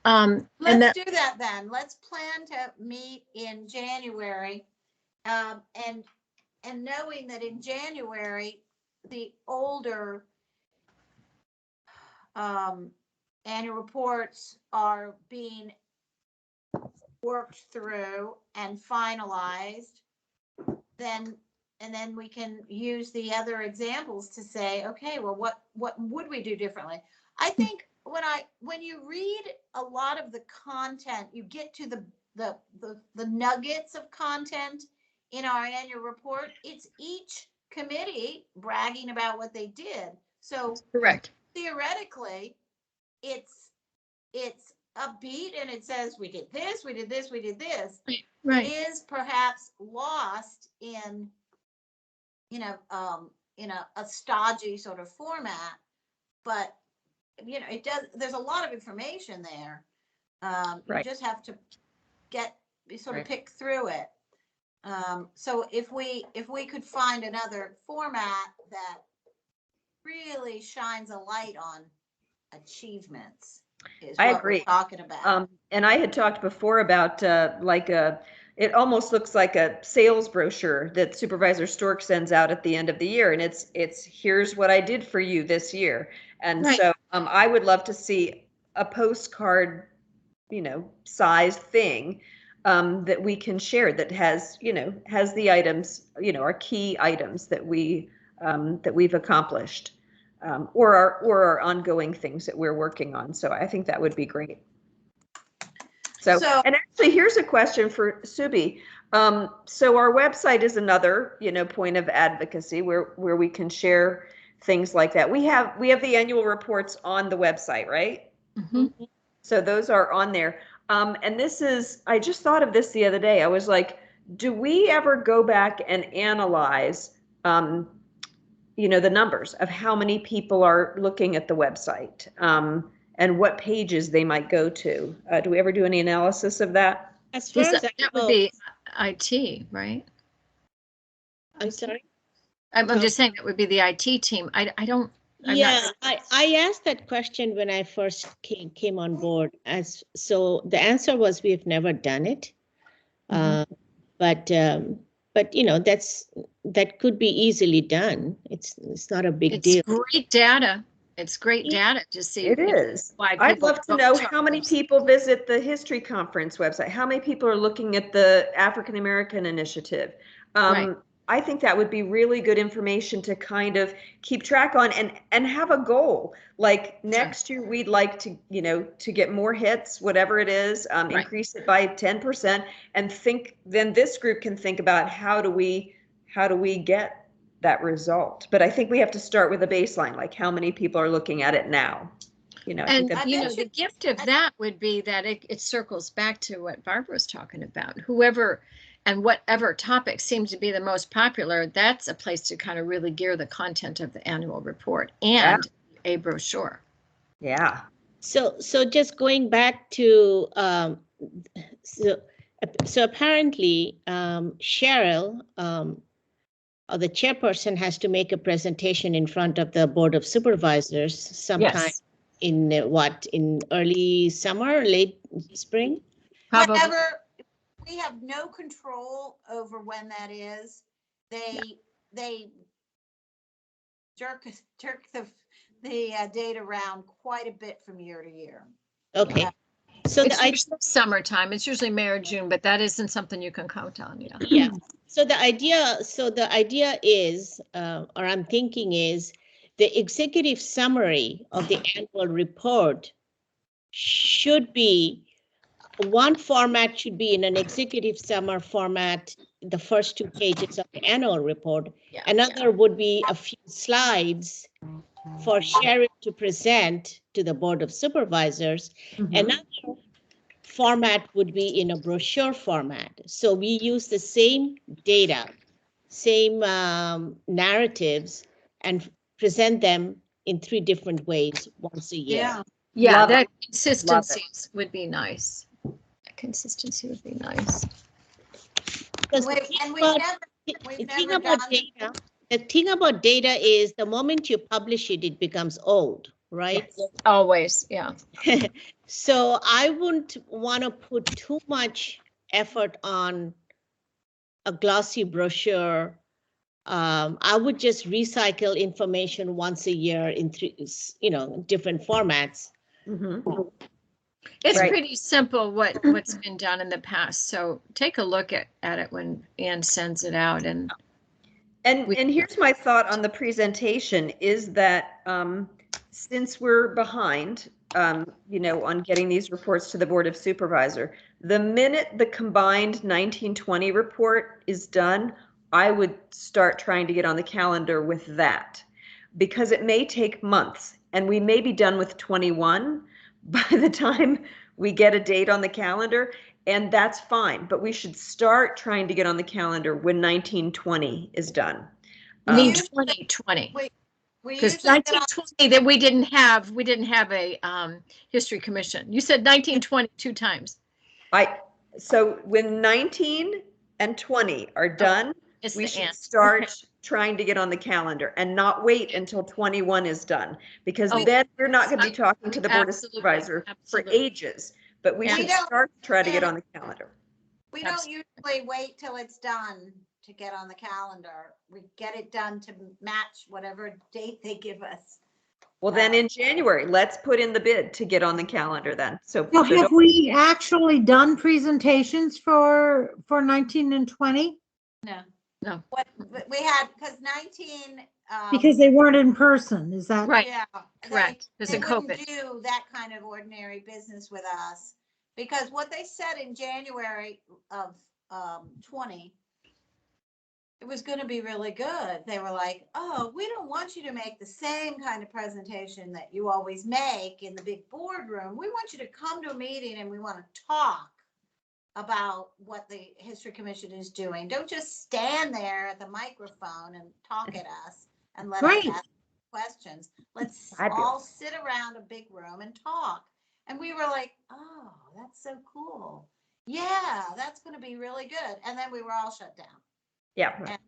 Let's do that then. Let's plan to meet in January, and knowing that in January the older annual reports are being worked through and finalized, and then we can use the other examples to say, okay, well, what would we do differently? I think when you read a lot of the content, you get to the nuggets of content in our annual report. It's each committee bragging about what they did. So correct. Theoretically, it's upbeat and it says we did this, we did this, we did this. Right. It is perhaps lost in a stodgy sort of format, but it does. There's a lot of information there. You just have to pick through it. So if we could find another format that really shines a light on achievements, is I what agree. we're talking about. And I had talked before about it almost looks like a sales brochure that Supervisor Stork sends out at the end of the year. And it's here's what I did for you this year. And so I would love to see a postcard, sized thing that we can share that has the items, our key items that we've accomplished, or our ongoing things that we're working on. So I think that would be great. So and actually, here's a question for Subi. So our website is another, point of advocacy where we can share things like that. We have the annual reports on the website, right? So those are on there. And I just thought of this the other day. I was like, do we ever go back and analyze, the numbers of how many people are looking at the website, and what pages they might go to? Do we ever do any analysis of that? As far as I That would know, be IT, right? I'm sorry. I'm Tom? just saying that would be the IT team. I don't. I'm Yeah, not- I asked that question when I first came on board. So the answer was we've never done it. But that could be easily done. It's not a big It's deal. great data. It's great data to see. It is. Why I'd people love to don't know talk how many to us. people visit the History Conference website, how many people are looking at the African American Initiative. Right. I think that would be really good information to kind of keep track on and have a goal. Like next year, we'd like to, to get more hits, whatever it is, increase it by 10%, and then this group can think about how do we get that result. But I think we have to start with a baseline, like how many people are looking at it now. And I bet the gift of that would be that it circles back to what Barbara was talking about. Whoever and whatever topic seems to be the most popular, that's a place to kind of really gear the content of the annual report and a brochure. Yeah. So just going back to so apparently Cheryl, or the chairperson, has to make a presentation in front of the Board of Supervisors sometime in in early summer, late spring? Probably. Whatever, we have no control over when that is. They jerk the date around quite a bit from year to year. Okay. So it's usually summertime. It's usually May or June, but that isn't something you can count on. Yeah. Yeah. So the idea is, or I'm thinking is, the executive summary of the annual report should be, one format should be in an executive summary format, the first 2 pages of the annual report. Another would be a few slides for Sharon to present to the Board of Supervisors. Another format would be in a brochure format. So we use the same data, same narratives, and present them in 3 different ways once a year. Yeah, that consistency would be nice. That consistency would be nice. Because the thing about data is, the moment you publish it, it becomes old, right? Yes. Always, yeah. So I wouldn't want to put too much effort on a glossy brochure. I would just recycle information once a year in 3, different formats. It's pretty simple what's been done in the past. So take a look at it when Ann sends it out. And here's my thought on the presentation is that since we're behind, on getting these reports to the Board of Supervisor, the minute the combined 1920 report is done, I would start trying to get on the calendar with that, because it may take months and we may be done with 21 by the time we get a date on the calendar, and that's fine. But we should start trying to get on the calendar when 1920 is done. You mean 2020? Because 1920 that we didn't have a history commission. You said 1920 2 times. So when 19 and 20 are done, we should start trying to get on the calendar and not wait until 21 is done, because then we're not going to be talking to the Board of Supervisor for ages, but we should start to try to get on the calendar. We don't usually wait till it's done to get on the calendar. We get it done to match whatever date they give us. Well, then in January, let's put in the bid to get on the calendar then. So have we actually done presentations for 19 and 20? No. What we had, because 19. Because they weren't in person, is that right? Yeah, correct. They wouldn't do that kind of ordinary business with us, because what they said in January of 20, it was going to be really good. They were like, oh, we don't want you to make the same kind of presentation that you always make in the big boardroom. We want you to come to a meeting and we want to talk. about what the History Commission is doing. Don't just stand there at the microphone and talk at us and let Right. us ask questions. Let's Fabulous. all sit around a big room and talk. And we were like, oh, that's so cool. Yeah, that's going to be really good. And then we were all shut down. Yeah. And-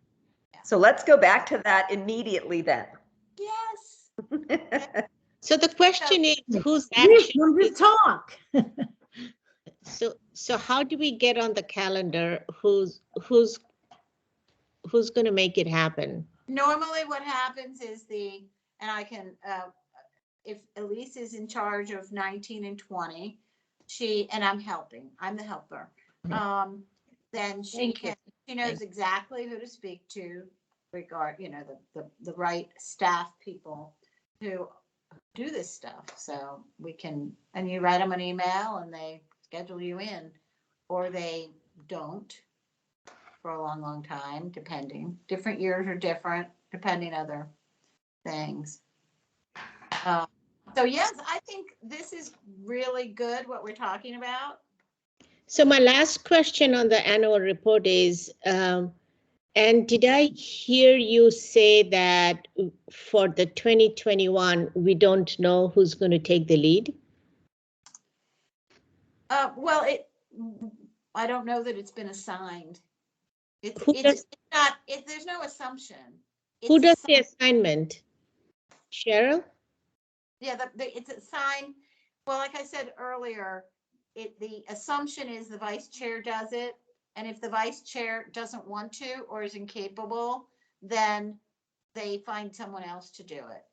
So let's go back to that immediately then. Yes. So the question is, whose Please action? come to talk. So how do we get on the calendar? Who's going to make it happen? Normally what happens is and I can, if Elise is in charge of 19 and 20, and I'm the helper. Then she knows exactly who to speak to the right staff people who do this stuff. So and you write them an email and they schedule you in, or they don't for a long, long time, depending. Different years are different, depending other things. So yes, I think this is really good what we're talking about. So my last question on the annual report is, and did I hear you say that for the 2021, we don't know who's going to take the lead? Well, I don't know that it's been assigned. There's no assumption. Who does the assignment? Cheryl? Yeah, it's assigned. Well, like I said earlier, the assumption is the vice chair does it. And if the vice chair doesn't want to or is incapable, then they find someone else to do it.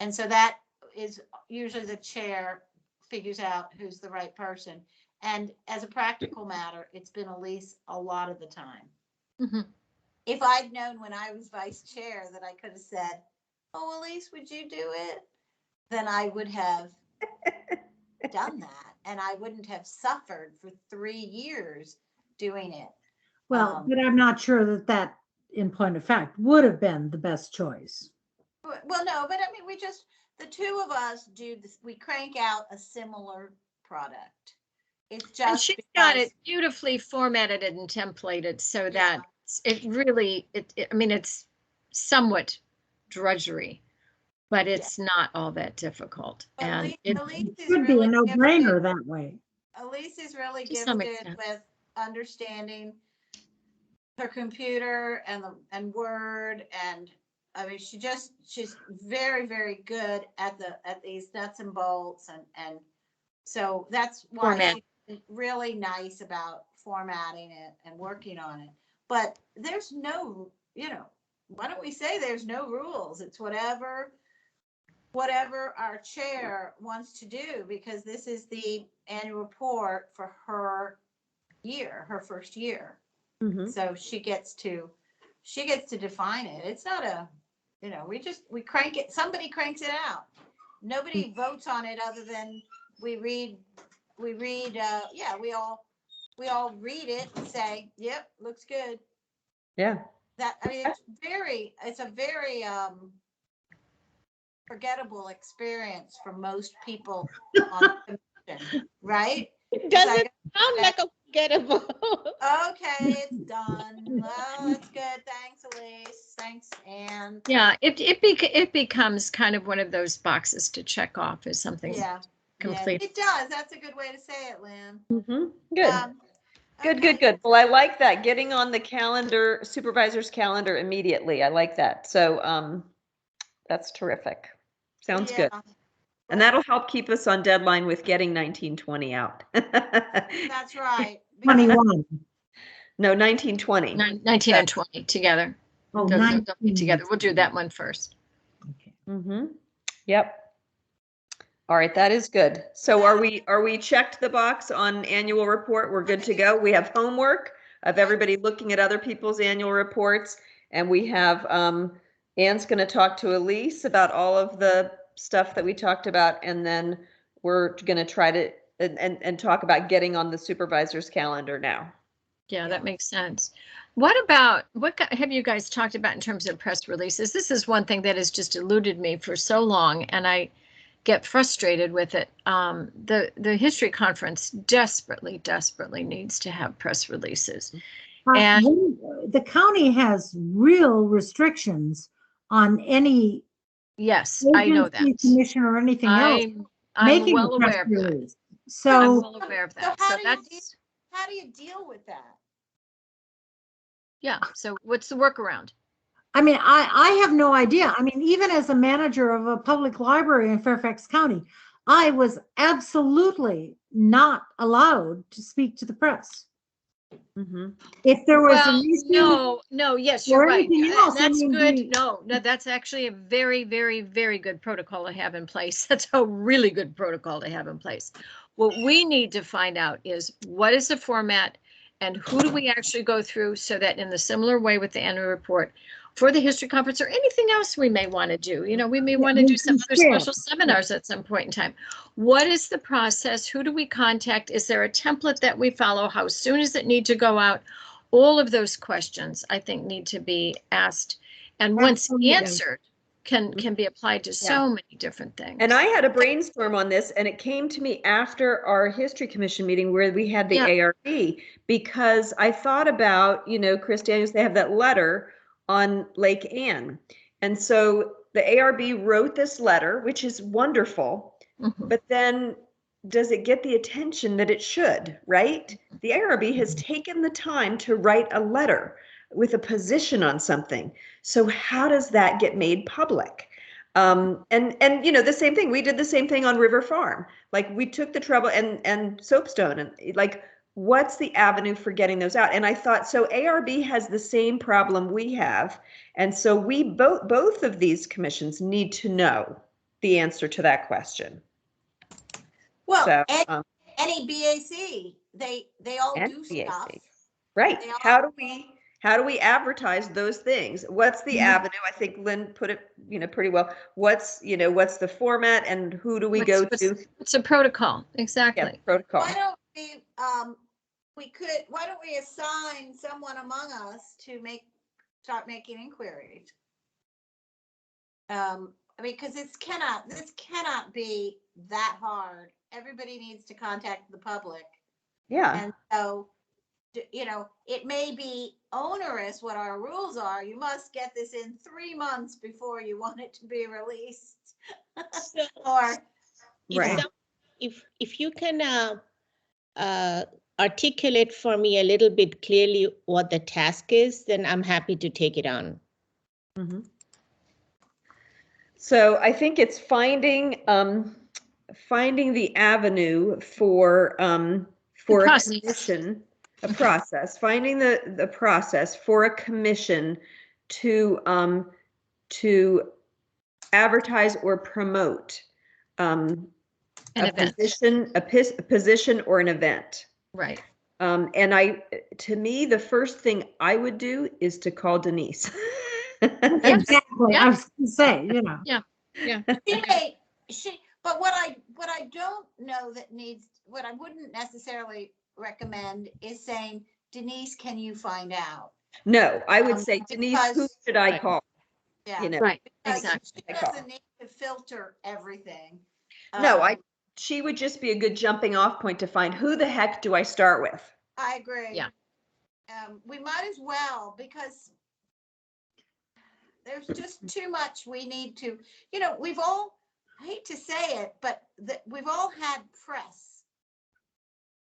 And so that is usually the chair figures out who's the right person. And as a practical matter, it's been Elise a lot of the time. Mm-hmm. If I'd known when I was vice chair that I could have said, oh, Elise, would you do it? Then I would have done that. And I wouldn't have suffered for 3 years doing it. Well, but I'm not sure that in point of fact, would have been the best choice. Well, no, but I mean, the two of us do this, we crank out a similar product. It's just And she's got it beautifully formatted and templated so that it really, I mean, it's somewhat drudgery, but it's not all that difficult. But And Elise It should be a no-brainer that way. Elise is really To some gifted extent. with understanding her computer and Word, and I mean she's very, very good at these nuts and bolts, and so that's why she's really nice about formatting it and working on it. But there's no, why don't we say there's no rules? It's whatever our chair wants to do, because this is the annual report for her first year. Mhm. So she gets to define it. It's not we crank it. Somebody cranks it out. Nobody votes on it other than we read. We all read it and say, yep, looks good. Yeah. It's a very forgettable experience for most people on the commission, right? It doesn't sound like a forgettable. Okay, it's done. Well, that's good. Thanks, Elise. Thanks, Anne. yeah, it becomes kind of one of those boxes to check off as something complete. Yeah, it does. That's a good way to say it, Lynn. Mm-hmm. Good. Okay. Good. Well, I like that. Getting on the calendar, supervisor's calendar immediately. I like that. So that's terrific. Sounds good. And that'll help keep us on deadline with getting 1920 out. That's right. 21. No, 1920. 19 and 20 together. Oh, They'll 19. be together. We'll do that one first. Okay. Mm-hmm. Yep. All right, that is good. So are we checked the box on annual report? We're good to go. We have homework of everybody looking at other people's annual reports, and we have Anne's going to talk to Elise about all of the stuff that we talked about, and then we're going to try to and talk about getting on the supervisor's calendar now. Yeah, that makes sense. What have you guys talked about in terms of press releases? This is one thing that has just eluded me for so long, and get frustrated with it. The history conference desperately needs to have press releases. And the county has real restrictions on any yes, I know that. agency, commission or anything else I'm making well a press aware of that. release. I'm So, well aware of that. So So that's, how do you deal with that? yeah. So what's the workaround? I mean, I have no idea. I mean, even as a manager of a public library in Fairfax County, I was absolutely not allowed to speak to the press. Mhm. If there was Well, an issue no, yes, or you're right. anything else, I That's mean, good. No, that's actually a very good protocol to have in place. That's a really good protocol to have in place. What we need to find out is what is the format and who do we actually go through, so that in the similar way with the annual report for the history conference or anything else we may want to do, we may want to do some other special seminars at some point in time. What is the process? Who do we contact? Is there a template that we follow? How soon does it need to go out? All of those questions, I think, need to be asked, and once answered, can be applied to so many different things. And I had a brainstorm on this, and it came to me after our history commission meeting where we had the ARB, because I thought about, Chris Daniels, they have that letter on Lake Anne. And so the ARB wrote this letter, which is wonderful, but then does it get the attention that it should, right? The ARB has taken the time to write a letter with a position on something. So how does that get made public? And the same thing, we did the same thing on River Farm. Like, we took the trouble, and Soapstone, and like, what's the avenue for getting those out? And I thought, so ARB has the same problem we have. And so we both of these commissions need to know the answer to that question. Well, So, any BAC, they all do BAC. stuff. Right. How do we advertise those things? What's the avenue? I think Lynn put it, pretty well. What's the format, and who do we go to? It's a protocol. Exactly. Yeah, protocol. Why don't we assign someone among us to start making inquiries? Because this cannot be that hard. Everybody needs to contact the public. Yeah. And so, it may be onerous what our rules are. You must get this in 3 months before you want it to be released. Or if you can articulate for me a little bit clearly what the task is, then I'm happy to take it on. Mm-hmm. So I think it's finding the avenue for a commission, a process, finding the process for a commission to advertise or promote a position or an event. Right. And to me, the first thing I would do is to call Denise. Exactly. I was going to say, Yeah. But what I don't know what I wouldn't necessarily recommend is saying, Denise, can you find out? No, I would say, Denise, who should I call? Yeah. Right. Exactly. She doesn't need to filter everything. No, she would just be a good jumping off point to find, who the heck do I start with? I agree. Yeah. We might as well, because there's just too much we need to, we've all, I hate to say it, but we've all had press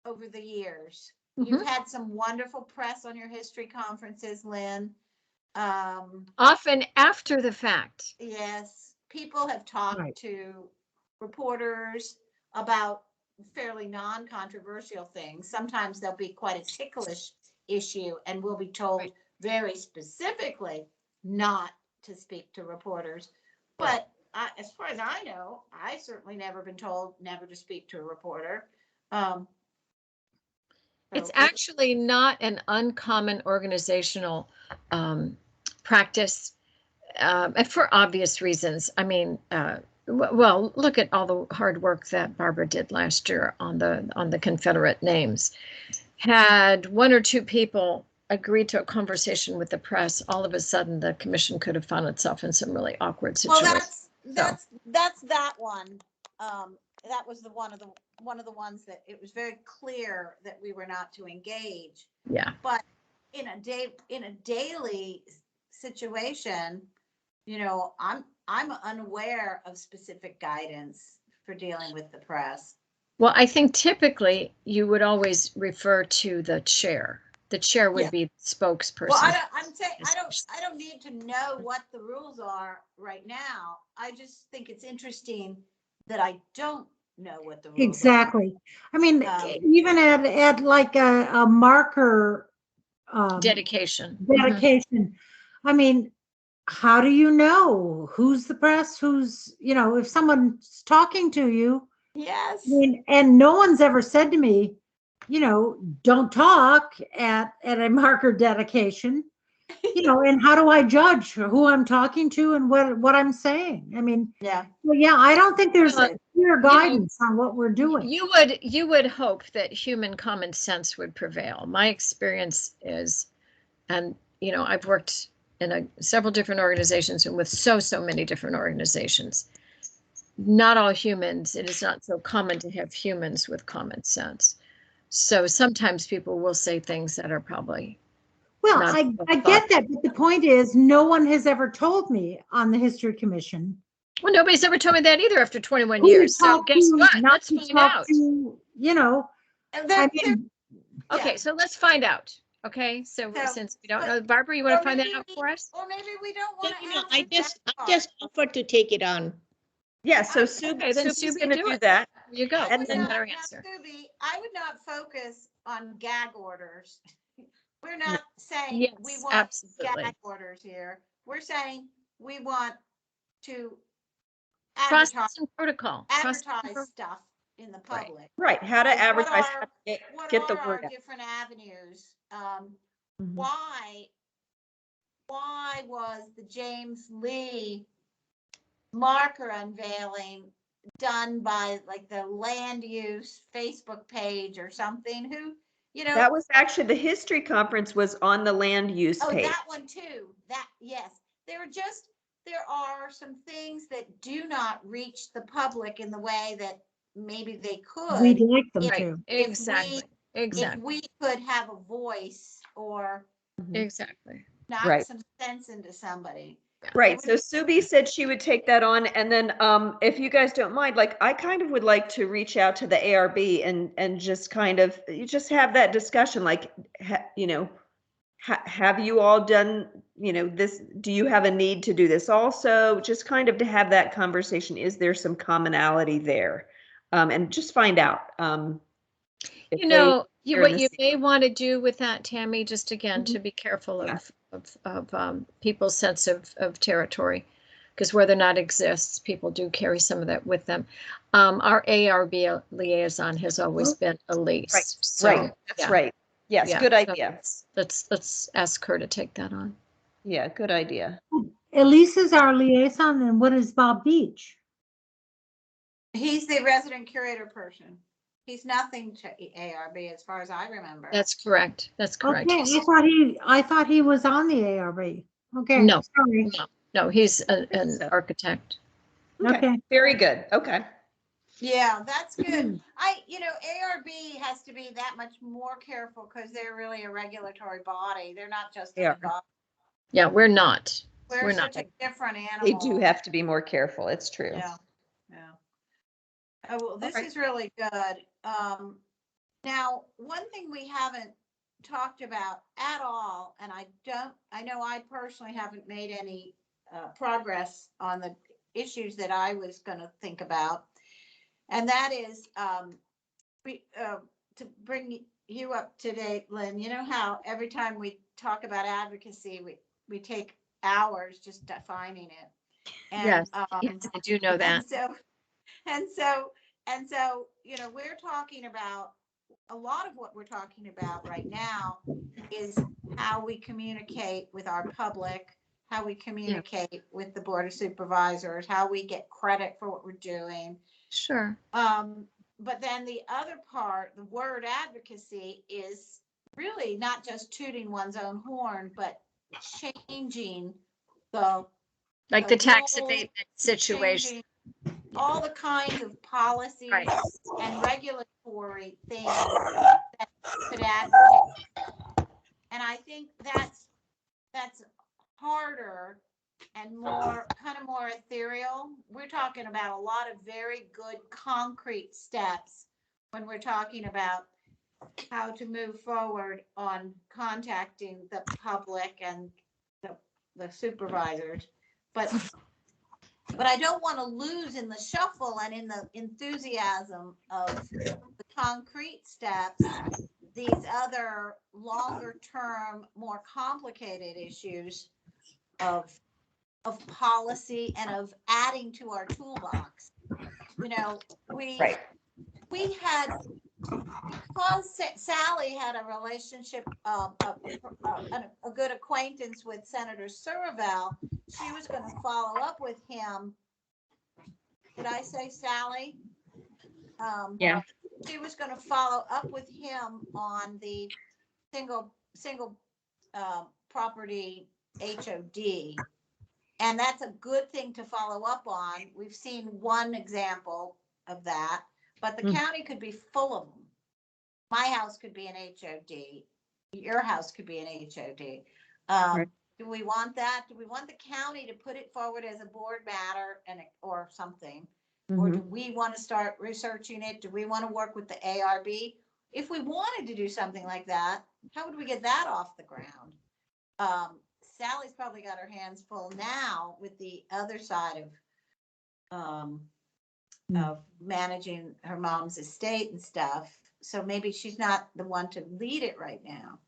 over the years. You've had some wonderful press on your history conferences, Lynn. Often after the fact. Yes. People have talked to reporters about fairly non-controversial things. Sometimes there'll be quite a ticklish issue, and we'll be told very specifically not to speak to reporters. But as far as I know, I certainly never been told never to speak to a reporter. It's actually not an uncommon organizational practice, for obvious reasons. I mean, well, look at all the hard work that Barbara did last year on the Confederate names. Had one or two people agreed to a conversation with the press, all of a sudden the commission could have found itself in some really awkward situations. Well, that's that one. that was one of the ones that it was very clear that we were not to engage. Yeah. But in a daily situation, you know, I'm unaware of specific guidance for dealing with the press. Well, I think typically you would always refer to the chair. The chair would be the spokesperson. Well, I'm saying I don't need to know what the rules are right now. I just think it's interesting that I don't know what the rules Exactly. I mean, even at like a marker dedication. dedication, I mean, how do you know who's the press, who's, you know, if someone's talking to you? Yes. I mean, and no one's ever said to me, you know, don't talk at a marker dedication, you know, and how do I judge who I'm talking to and what I'm saying? I mean, Yeah. well, yeah, I don't think there's Well, clear guidance on what we're doing. You would hope that human common sense would prevail. My experience is, and you know, I've worked in several different organizations and with so many different organizations. Not all humans, it is not so common to have humans with common sense. So sometimes people will say things that are probably Well, not I get that, but the point is, no one has ever told me on the History Commission. Well, nobody's ever told me that either after 21 who to years. So talk guess to, what? not Let's to find talk out. to, you know, And I there, mean, Okay, so let's find out. Okay, so since we don't know, Barbara, you want to find that out for us? or maybe we don't want to. You know, I just offered to take it on. Yeah, so Okay, then Subi's Subi, gonna do do it. that. There you go. I And would Then then- not, better now, answer. Subi, I would not focus on gag orders. We're not saying Yes, we want absolutely. gag orders here. We're saying we want to Process and protocol. Process and advertise protocol. stuff in the Right. public. Right, how to So advertise, how to What get the are word our out. different avenues? Mhm. Why was the James Lee marker unveiling done by like the land use Facebook page or something? Who, you know, That was actually, the history conference was on the land use oh, page. that one too. That, yes. There are some things that do not reach the public in the way that maybe they could. we'd like them Right, to. exactly, If exactly, we could have a voice or exactly. knock Right. some sense into somebody. Right, so Subi said she would take that on, and then if you guys don't mind, like, I kind of would like to reach out to the ARB and just kind of, you just have that discussion, like, you know, have you all done, you know, this, do you have a need to do this also? Just kind of to have that conversation, is there some commonality there? And just find out. If You know, they're in what the you same- may want to do with that, Tammy, just again, to be careful Yeah. of people's sense of territory, because where there not exists, people do carry some of that with them. Our ARB liaison has always been Elise. Right, So, right, that's yeah, right. Yes, yeah, good so idea. let's ask her to take that on. Yeah, good idea. Elise is our liaison, and what is Bob Beach? He's the resident curator person. He's nothing to ARB as far as I remember. That's correct. That's correct. Okay, I thought he was on the ARB. Okay, No. sorry. No, he's an so. architect. Okay. Very good. Okay. Yeah, that's good. ARB has to be that much more careful because they're really a regulatory body. They're not just They are. a dog. Yeah, we're not. We're We're such not. a different animal. They do have to be more careful. It's true. Yeah, yeah. Oh, well, this right. is really good. Now, one thing we haven't talked about at all, and I know I personally haven't made any progress on the issues that I was going to think about, and that is to bring you up to date, Lynn. You know how every time we talk about advocacy, we take hours just defining it. And, Yes, yes, I do know that. And so, we're talking about a lot of what we're talking about right now is how we communicate with our public, how we communicate with the Board of Supervisors, how we get credit for what we're doing. Sure. But then the other part, the word advocacy, is really not just tooting one's own horn, but changing the Like the tax role, abatement situation. changing all the kinds of policies Right. and regulatory things that could advocate. And I think that's harder and more kind of more ethereal. We're talking about a lot of very good concrete steps when we're talking about how to move forward on contacting the public and the supervisors. But I don't want to lose in the shuffle and in the enthusiasm of the concrete steps, these other longer term, more complicated issues of policy and of adding to our toolbox. You know, we had, because Sally had a relationship, a good acquaintance with Senator Surville, she was going to follow up with him. Did I say Sally? Yeah. She was going to follow up with him on the single property HOD. And that's a good thing to follow up on. We've seen one example of that, but the county could be full of them. My house could be an HOD. Your house could be an HOD. Right. Do we want that? Do we want the county to put it forward as a board matter or something? Or do we want to start researching it? Do we want to work with the ARB? If we wanted to do something like that, how would we get that off the ground? Sally's probably got her hands full now with the other side of managing her mom's estate and stuff. So maybe she's not the one to lead it right now.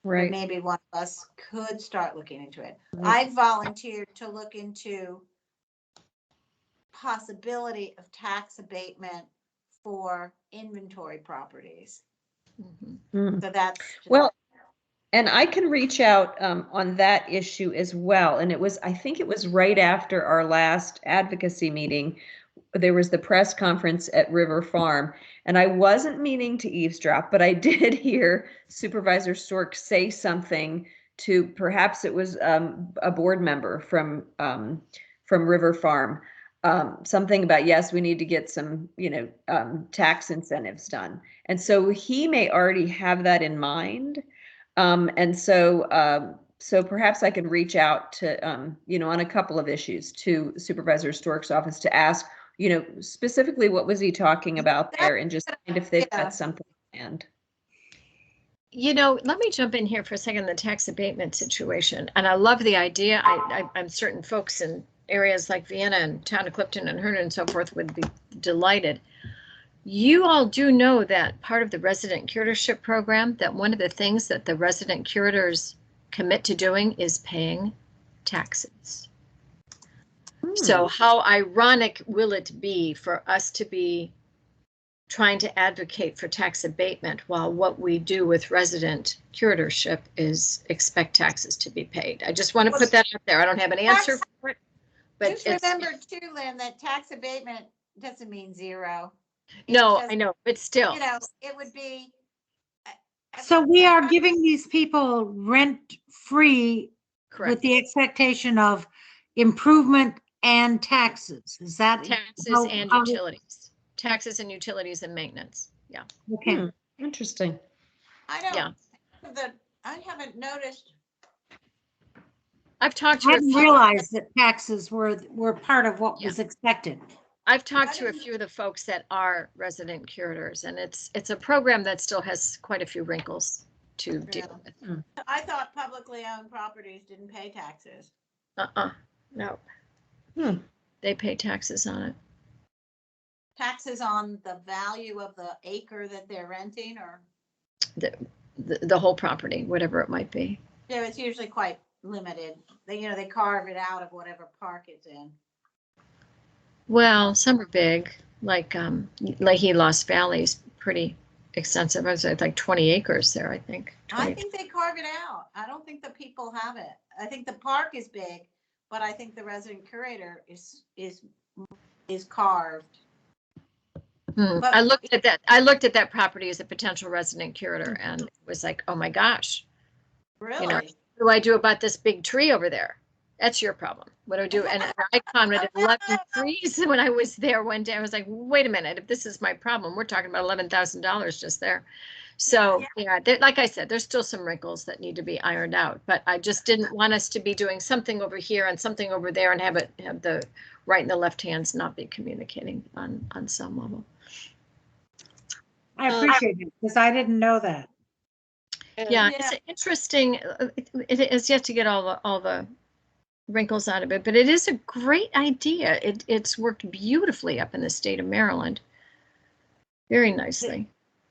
Right. But maybe one of us could start looking into it. I volunteered to look into possibility of tax abatement for inventory properties. Mm-hmm. So that's Well, and I can reach out on that issue as well. And I think it was right after our last advocacy meeting. There was the press conference at River Farm, and I wasn't meaning to eavesdrop, but I did hear Supervisor Stork say something to, perhaps it was a board member from River Farm, something about, yes, we need to get some, tax incentives done. And so he may already have that in mind. And so perhaps I could reach out to, on a couple of issues to Supervisor Stork's office to ask, specifically what was he talking about there, and just kind of if they've got something planned. Let me jump in here for a second, the tax abatement situation. And I love the idea. I'm certain folks in areas like Vienna and town of Clifton and Herndon and so forth would be delighted. You all do know that part of the resident curatorship program, that one of the things that the resident curators commit to doing is paying taxes. So how ironic will it be for us to be trying to advocate for tax abatement while what we do with resident curatorship is expect taxes to be paid? I just want to put that out there. I don't have an answer for it. But just remember too, Lynn, that tax abatement doesn't mean zero. No, I know, but still. It would be. So we are giving these people rent free Correct. with the expectation of improvement and taxes. Is that taxes and utilities? Taxes and utilities and maintenance. Yeah. Okay. Interesting. I don't. Yeah. I haven't noticed. I've talked to. I didn't realize that taxes were part of what was expected. I've talked to a few of the folks that are resident curators, and it's a program that still has quite a few wrinkles to deal with. I thought publicly owned properties didn't pay taxes. No. They pay taxes on it. Taxes on the value of the acre that they're renting, or the whole property, whatever it might be. Yeah, it's usually quite limited. They carve it out of whatever park it's in. Well, some are big, like Leahy Lost Valley is pretty extensive. I was like 20 acres there, I think. 20. I think they carve it out. I don't think the people have it. I think the park is big, but I think the resident curator is carved. I looked at that property as a potential resident curator, and it was like, oh my gosh. Really? What do I do about this big tree over there? That's your problem. What do I do? And I commented 11 trees when I was there one day. I was like, wait a minute, if this is my problem, we're talking about $11,000 just there. So yeah, like I said, there's still some wrinkles that need to be ironed out, but I just didn't want us to be doing something over here and something over there and have the right and the left hands not be communicating on some level. I appreciate it because I didn't know that. Yeah, it's interesting. It has yet to get all the wrinkles out of it, but it is a great idea. It's worked beautifully up in the state of Maryland. Very nicely.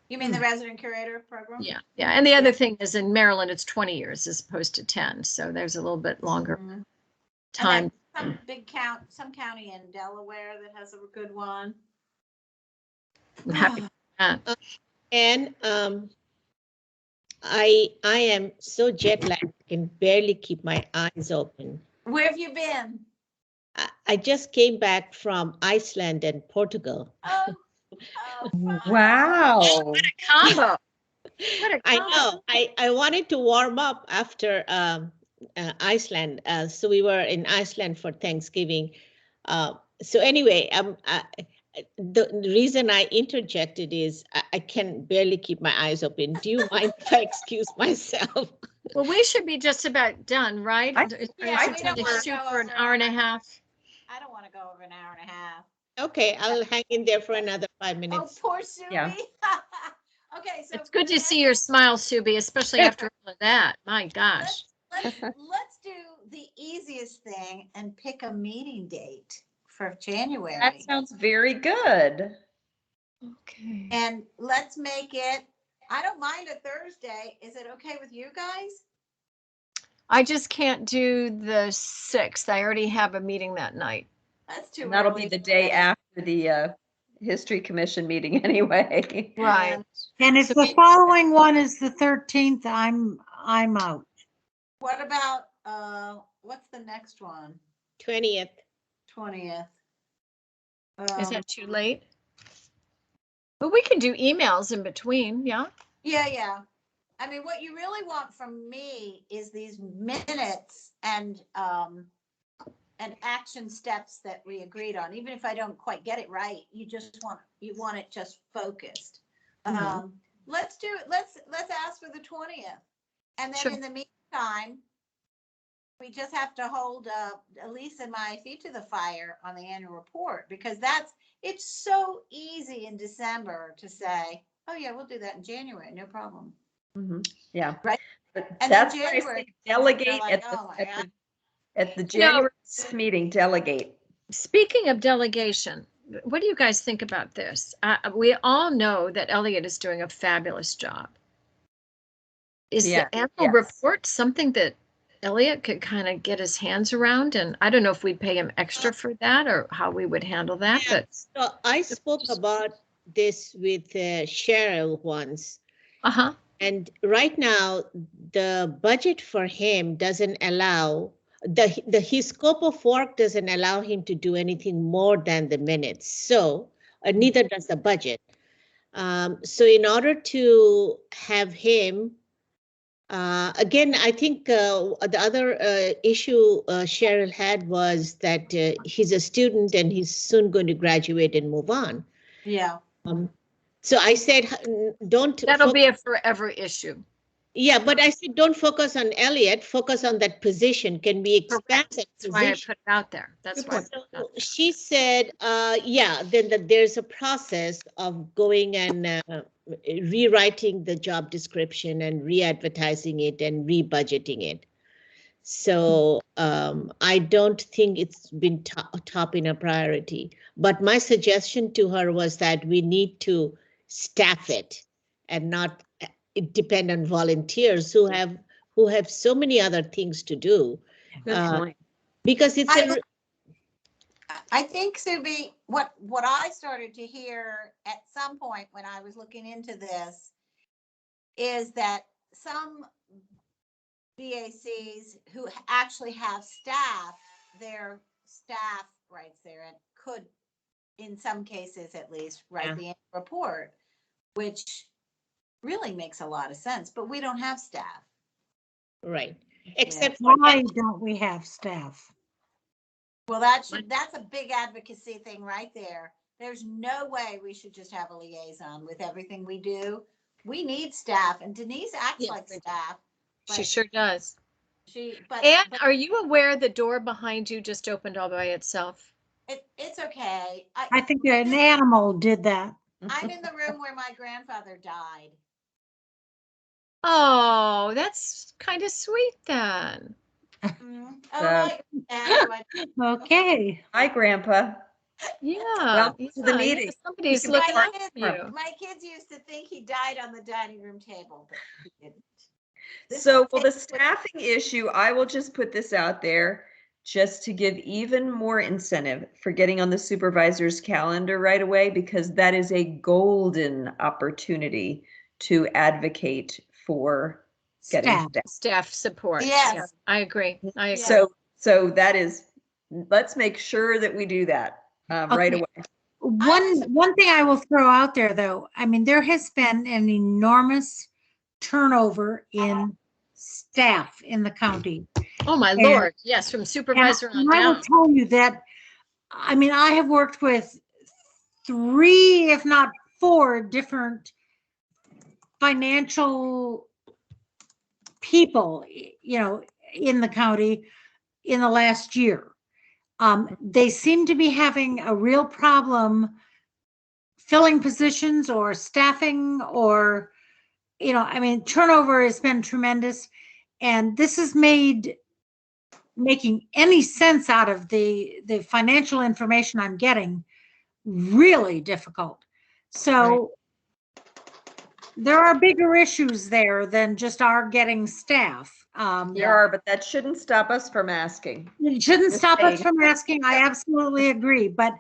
You mean the resident curator program? Yeah, yeah. And the other thing is in Maryland, it's 20 years as opposed to 10. So there's a little bit longer time. And some county in Delaware that has a good one. I'm happy with that. And I am so jet lagged, I can barely keep my eyes open. Where have you been? I just came back from Iceland and Portugal. Oh, Wow. What a combo. What a I combo. know. I wanted to warm up after Iceland. So we were in Iceland for Thanksgiving. So anyway, the reason I interjected is I can barely keep my eyes open. Do you mind if I excuse myself? Well, we should be just about done, right? I- Or is yeah, it we to don't be wanna shoot go for an over hour and a an half. I don't want to go over an hour and a half. Okay, I'll hang in there for another 5 Oh, minutes. poor Subi. Yeah. Okay, so It's good to see your smile, Subi, especially after all of that. My gosh. let's do the easiest thing and pick a meeting date for January. That sounds very good. Okay. And let's make it, I don't mind a Thursday. Is it okay with you guys? I just can't do the 6th. I already have a meeting that night. That's too And that'll early be the for day me. after the History Commission meeting anyway. Right. And if So the following one is the 13th, I'm out. What about, what's the next one? 20th. 20th. Is that too late? But we can do emails in between, yeah? Yeah. I mean, what you really want from me is these minutes and action steps that we agreed on. Even if I don't quite get it right, you want it just focused. Let's do it. Let's ask for the 20th. And then Sure. in the meantime, we just have to hold Elise and my feet to the fire on the annual report, because it's so easy in December to say, oh yeah, we'll do that in January, no problem. Yeah. Right. But And that's then why I say January, delegate they're like, at oh my God. the January meeting, delegate. Speaking of delegation, what do you guys think about this? We all know that Elliot is doing a fabulous job. Is Yeah, the annual yes. report something that Elliot could kind of get his hands around? And I don't know if we'd pay him extra for that or how we would handle that, but. So I spoke about this with Cheryl once. Uh-huh. And right now, the budget for him doesn't allow, his scope of work doesn't allow him to do anything more than the minutes. So neither does the budget. So in order to have him, again, I think the other issue Cheryl had was that he's a student and he's soon going to graduate and move on. Yeah. So I said, don't. That'll be a forever issue. Yeah, but I said, don't focus on Elliot, focus on that position. Can we expand that That's why I position? put it out there. That's why. I put it out there. She said, yeah, then there's a process of going and rewriting the job description and re-advertising it and rebudgeting it. So I don't think it's been top in a priority. But my suggestion to her was that we need to staff it and not depend on volunteers who have so many other things to do. Good point. Because it's I think, Subi, what I started to hear at some point when I was looking into this is that some BACs who actually have staff, their staff writes there and could, in some cases at least, write the annual report, which really makes a lot of sense, but we don't have staff. right. except for Why don't we have staff? Well, that's a big advocacy thing right there. There's no way we should just have a liaison with everything we do. We need staff, and Denise acts Yes, like we do. staff. She but sure does. but And are you aware the door behind you just opened all by itself? it's okay. I think an animal did that. I'm in the room where my grandfather died. Oh, that's kind of sweet then. Oh, my Okay. Hi, Grandpa. Yeah. Welcome to the meeting. Somebody's You can looking my out kids, for you. my kids used to think he died on the dining room table, but he didn't. So, well, the staffing issue, I will just put this out there just to give even more incentive for getting on the supervisor's calendar right away, because that is a golden opportunity to advocate for getting Staff. staff. Staff support. Yes. Yeah, I agree. I agree. Yeah. So that is, let's make sure that we do that right Okay. away. One thing I will throw out there, though, I mean, there has been an enormous turnover in staff in the county. Oh, my And- Lord. Yes, from supervisor on I will down. tell you that, I mean, I have worked with 3, if not 4 different financial people, in the county in the last year. They seem to be having a real problem filling positions or staffing, or, I mean, turnover has been tremendous. And this has made making any sense out of the financial information I'm getting really difficult. So there are bigger issues there than just our getting staff. There are, but that shouldn't stop us from asking. It shouldn't Just stop us saying. from asking. I absolutely agree. But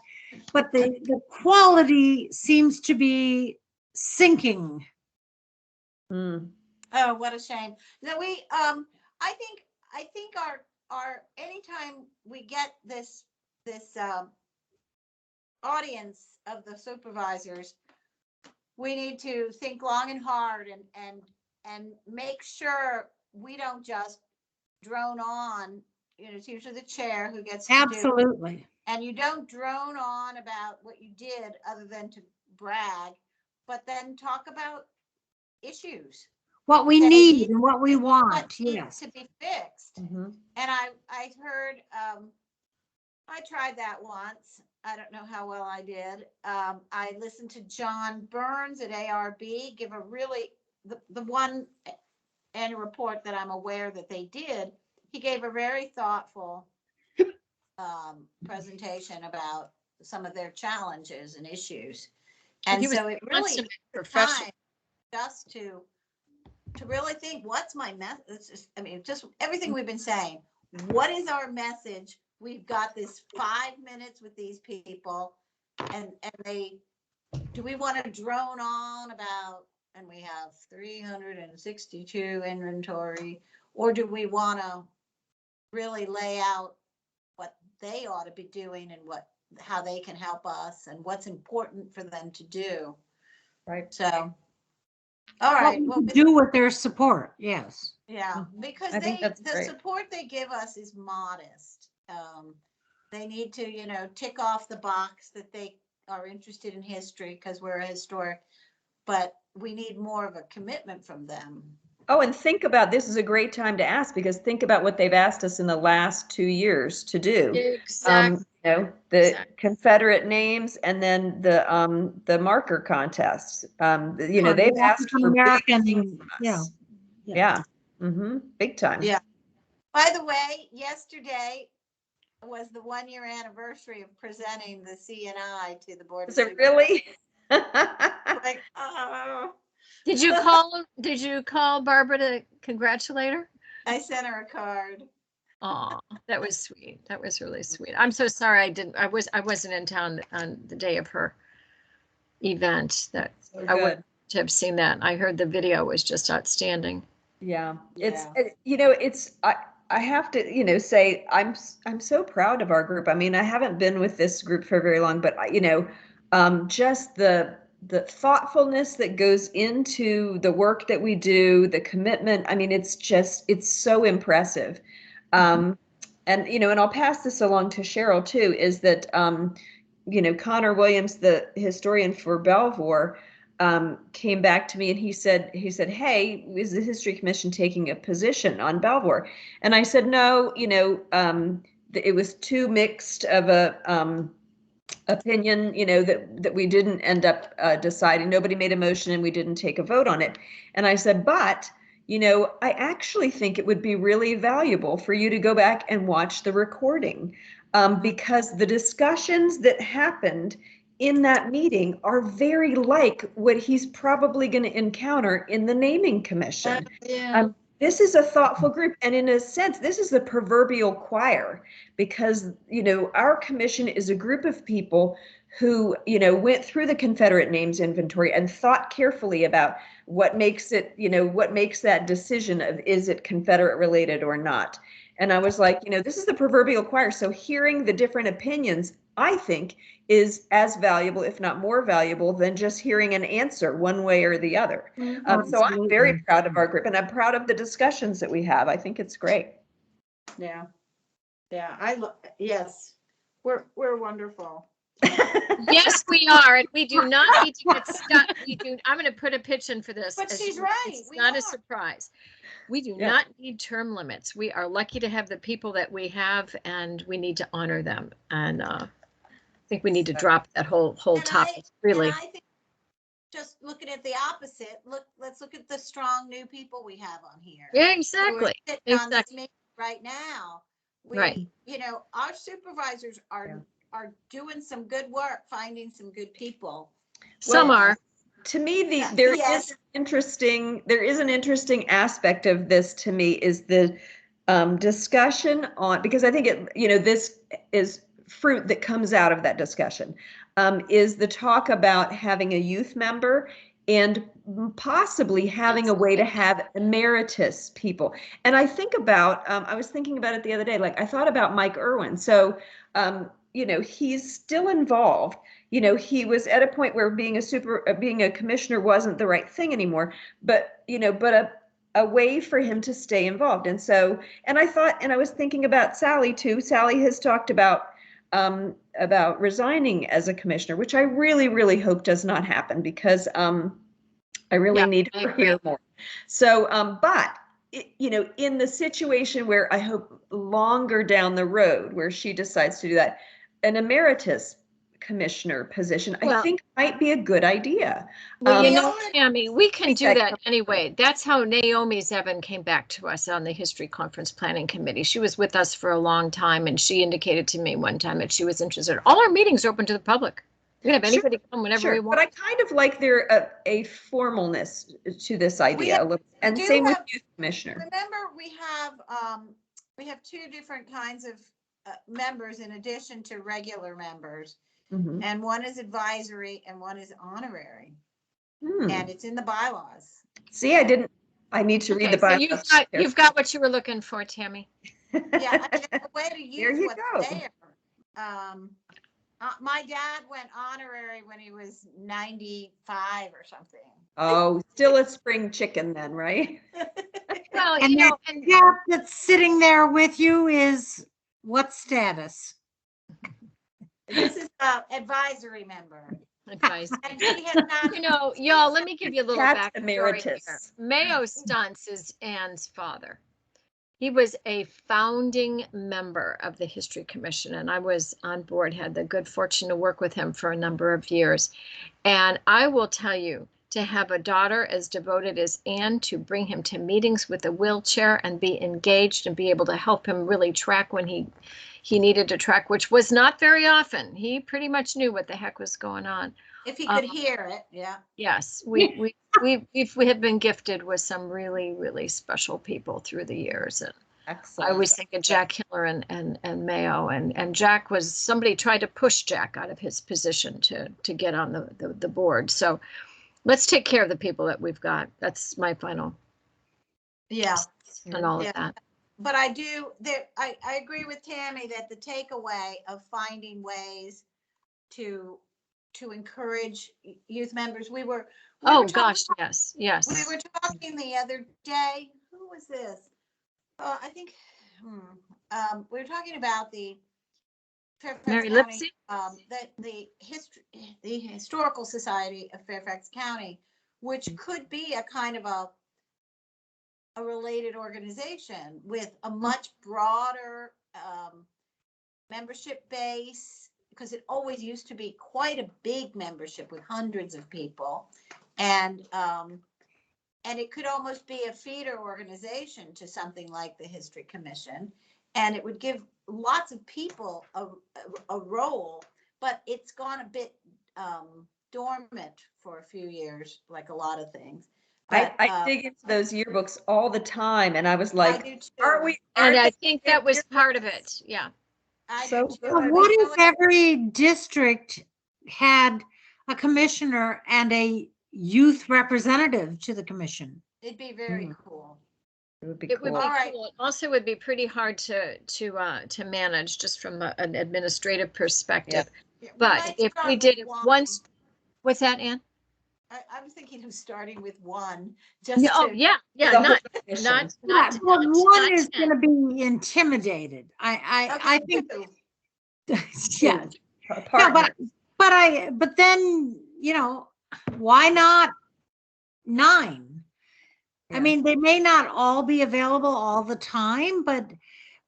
the quality seems to be sinking. Mm. Oh, what a shame. No, I think our anytime we get this audience of the supervisors, we need to think long and hard and make sure we don't just drone on. It's usually the chair who gets to do, Absolutely. and you don't drone on about what you did other than to brag, but then talk about issues. What we Say, need and what we what want. needs Yes. to be fixed. Mhm. And I heard, I tried that once. I don't know how well I did. I listened to John Burns at ARB give a really, the one annual report that I'm aware that they did, he gave a very thoughtful presentation about some of their challenges and issues. And He was so it really consummate took professional. time just to really think, what's my message? I mean, just everything we've been saying. What is our message? We've got this 5 minutes with these people, and do we want to drone on about, and we have 362 inventory, or do we want to really lay out what they ought to be doing and how they can help us and what's important for them to do? Right. So, all right. What we can do with their support. Yes. Yeah, because I think that's the great. support they give us is modest. They need to, tick off the box that they are interested in history because we're a historic, but we need more of a commitment from them. Oh, and think about, this is a great time to ask, because think about what they've asked us in the last 2 years to do. Exactly. The Exactly. Confederate names, and then the marker contests. They've the asked for big African-American, things from us. Yeah. Big time. Yeah. By the way, yesterday was the 1-year anniversary of presenting the CNI to the board. Is it really? Like, oh. Did you call Barbara to congratulate her? I sent her a card. Oh, that was sweet. That was really sweet. I'm so sorry I wasn't in town on the day of her event. That So I would good. have seen that. I heard the video was just outstanding. Yeah. Yeah. I have to, say I'm so proud of our group. I mean, I haven't been with this group for very long, but just the the thoughtfulness that goes into the work that we do, the commitment. I mean, it's so impressive. And, and I'll pass this along to Cheryl too, is that, Connor Williams, the historian for Belvoir, came back to me and he said, hey, is the History Commission taking a position on Belvoir? And I said, no, it was too mixed of a opinion, that we didn't end up deciding. Nobody made a motion and we didn't take a vote on it. And I said, but I actually think it would be really valuable for you to go back and watch the recording, because the discussions that happened in that meeting are very like what he's probably going to encounter in the naming commission. This is a thoughtful group. And in a sense, this is the proverbial choir, because, our commission is a group of people who, went through the Confederate names inventory and thought carefully about what makes it, what makes that decision of, is it Confederate related or not? And I was like, this is the proverbial choir. So hearing the different opinions, I think, is as valuable, if not more valuable, than just hearing an answer one way or the other. So I'm very proud of our group, and I'm proud of the discussions that we have. I think it's great. Yeah. Yes, we're wonderful. Yes, we are, and we do not need to get stuck. I'm going to put a pitch in for this. But she's right. It's not a surprise. We do not need term limits. We are lucky to have the people that we have, and we need to honor them. And I think we need to drop that whole topic. Really, I think just looking at the opposite. Let's look at the strong new people we have on here. Yeah, exactly. On this meeting right now. Our supervisors are doing some good work, finding some good people. Some are. To me, there is an interesting aspect of this. To me, is the discussion on, because I think this is fruit that comes out of that discussion, is the talk about having a youth member and possibly having a way to have emeritus people. And I think about, I was thinking about it the other day, like I thought about Mike Irwin. So, he's still involved. He was at a point where being a commissioner wasn't the right thing anymore, but a way for him to stay involved. And so, and I was thinking about Sally too. Sally has talked about resigning as a commissioner, which I really, really hope does not happen, because I really need to hear more. So, but in the situation where I hope longer down the road where she decides to do that, an emeritus commissioner position, I think might be a good idea. Well, Tammy, we can do that anyway. That's how Naomi Zevin came back to us on the History Conference Planning Committee. She was with us for a long time, and she indicated to me one time that she was interested. All our meetings are open to the public. We can have anybody come whenever we want. But I kind of like there a formalness to this idea a little, and same with youth commissioner. Remember, we have two different kinds of members in addition to regular members. Mm-hmm. And one is advisory and one is honorary. And it's in the bylaws. See, I need to read the bylaws. So you've got what you were looking for, Tammy. Yeah, a way to use what's there. My dad went honorary when he was 95 or something. Oh, still a spring chicken then, right? Well, and the gap that's sitting there with you is what status? This is advisory member. Advisory. Y'all, let me give you a little backstory here. Mayo Stunts is Anne's father. He was a founding member of the History Commission, and I was on board, had the good fortune to work with him for a number of years. And I will tell you, to have a daughter as devoted as Anne, to bring him to meetings with a wheelchair and be engaged and be able to help him really track when he needed to track, which was not very often. He pretty much knew what the heck was going on. If he could hear it, yeah. Yes, we have been gifted with some really, really special people through the years. And excellent. I always think of Jack Hiller and Mayo, and Jack was, somebody tried to push Jack out of his position to get on the board. So let's take care of the people that we've got. That's my final. Yeah. And all of that. But I agree with Tammy that the takeaway of finding ways to to encourage youth members. We were Oh, talking- gosh, yes, We yes. were talking the other day, who was this? I think, we were talking about the Fairfax Mary County, Lipsy? the Historical Society of Fairfax County, which could be a kind of a related organization with a much broader membership base, because it always used to be quite a big membership with hundreds of people. And it could almost be a feeder organization to something like the History Commission. And it would give lots of people a role, but it's gone a bit dormant for a few years, like a lot of things. But, I dig into those yearbooks all the time, and I was I like, do too. aren't we? And aren't I they think good that was part of yearbooks? it, yeah. I So do too. good. But I what mean, if every district had a commissioner and a youth representative to the commission? it'd be very cool. It would be It would cool. be All right. cool. It also would be pretty hard to manage just from an administrative perspective. Yeah, we But might if start we with did it one. once, what's that, Ann? I was thinking of starting with one, just Yeah, oh, to, yeah, yeah, The whole not, commission. not, Yeah, not, but one not is 10. going to be intimidated. I okay, think, two. yeah. A No, partner. but then, why not 9? I Yeah. mean, they may not all be available all the time, but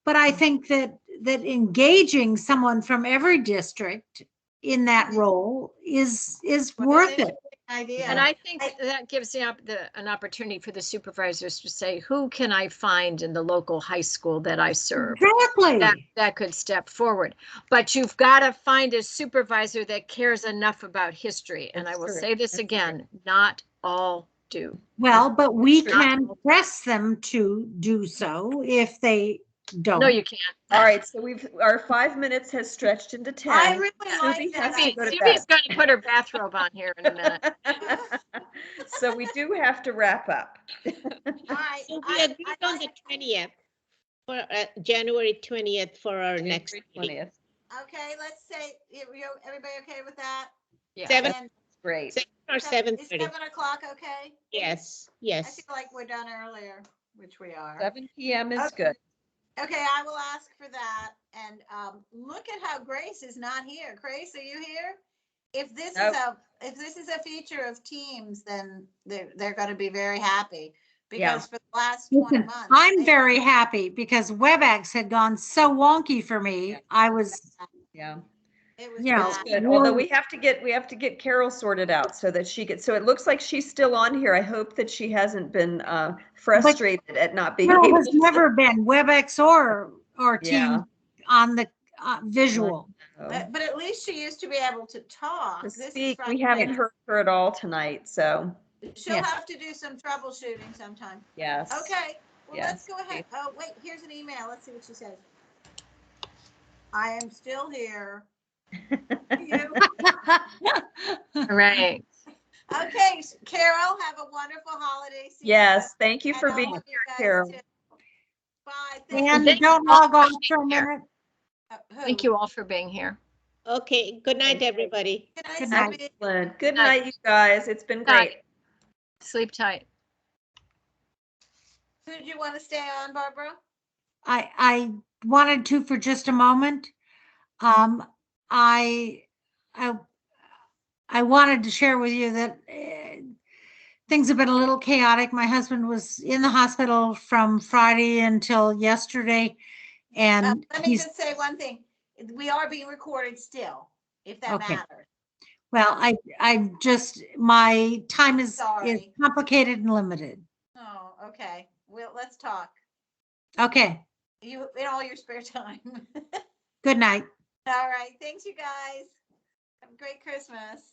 I think that engaging someone from every district in that role is Well, worth that's it. an idea. And I think that gives an opportunity for the supervisors to say, who can I find in the local high school that I serve? Exactly. That could step forward. But you've got to find a supervisor that cares enough about history. And I That's will true. say this That's again, not all do. Well, but we true. can press them to do so if they don't. No, you can't. All right, so our 5 minutes has stretched into 10. I really like Subi that. has to go to Subi's bed. going to put her bathrobe on here in a minute. So we do have to wrap up. All right. So we agreed on the 20th for January 20th for our next meeting. 20th. Okay, let's say, everybody okay with that? Yeah. 7 And Great. 7 or is 7:30. 7:00 okay? Yes, I yes. feel like we're done earlier, which we are. 7 p.m. is Okay. good. Okay, I will ask for that. And look at how Grace is not here. Grace, are you here? If this is a feature of Teams, then they're going to be very happy, Yeah. because for the last 20 Listen, months. I'm very happy because WebEx had gone so wonky for me. Yeah. I was, Yeah. It was you know, It's bad. good. Although we have to get Carol sorted out so that she gets, so it looks like she's still on here. I hope that she hasn't been frustrated at not being Carol able has to. never been WebEx or Yeah. Teams on the visual. But at least she used to be able to talk. To This is speak, we haven't frustrating. heard her at all tonight, so She'll Yeah. have to do some troubleshooting sometime. yes. Okay, well, let's Yes. go ahead. Oh, wait, here's an email. Let's see what she says. I am still here. You. Right. Okay, Carol, have a wonderful holiday season. Yes, thank you And for all being of you guys here, Carol. too. Bye. And Thank don't you all log for off being for a here. minute. Thank you all for being here. Okay, good night, everybody. Good night, Good night. Subi. Excellent. Good Night. night, you guys. It's been Night. great. Sleep tight. Who did you want to stay on, Barbara? I wanted to for just a moment. I wanted to share with you that things have been a little chaotic. My husband was in the hospital from Friday until yesterday, and Let me he's, just say one thing. We are being recorded still, if that Okay. matters. well, I just, my time is Sorry. complicated and limited. Oh, okay. Well, let's talk. Okay, You, in all your spare time. good night. All right. Thanks, you guys. Have a great Christmas.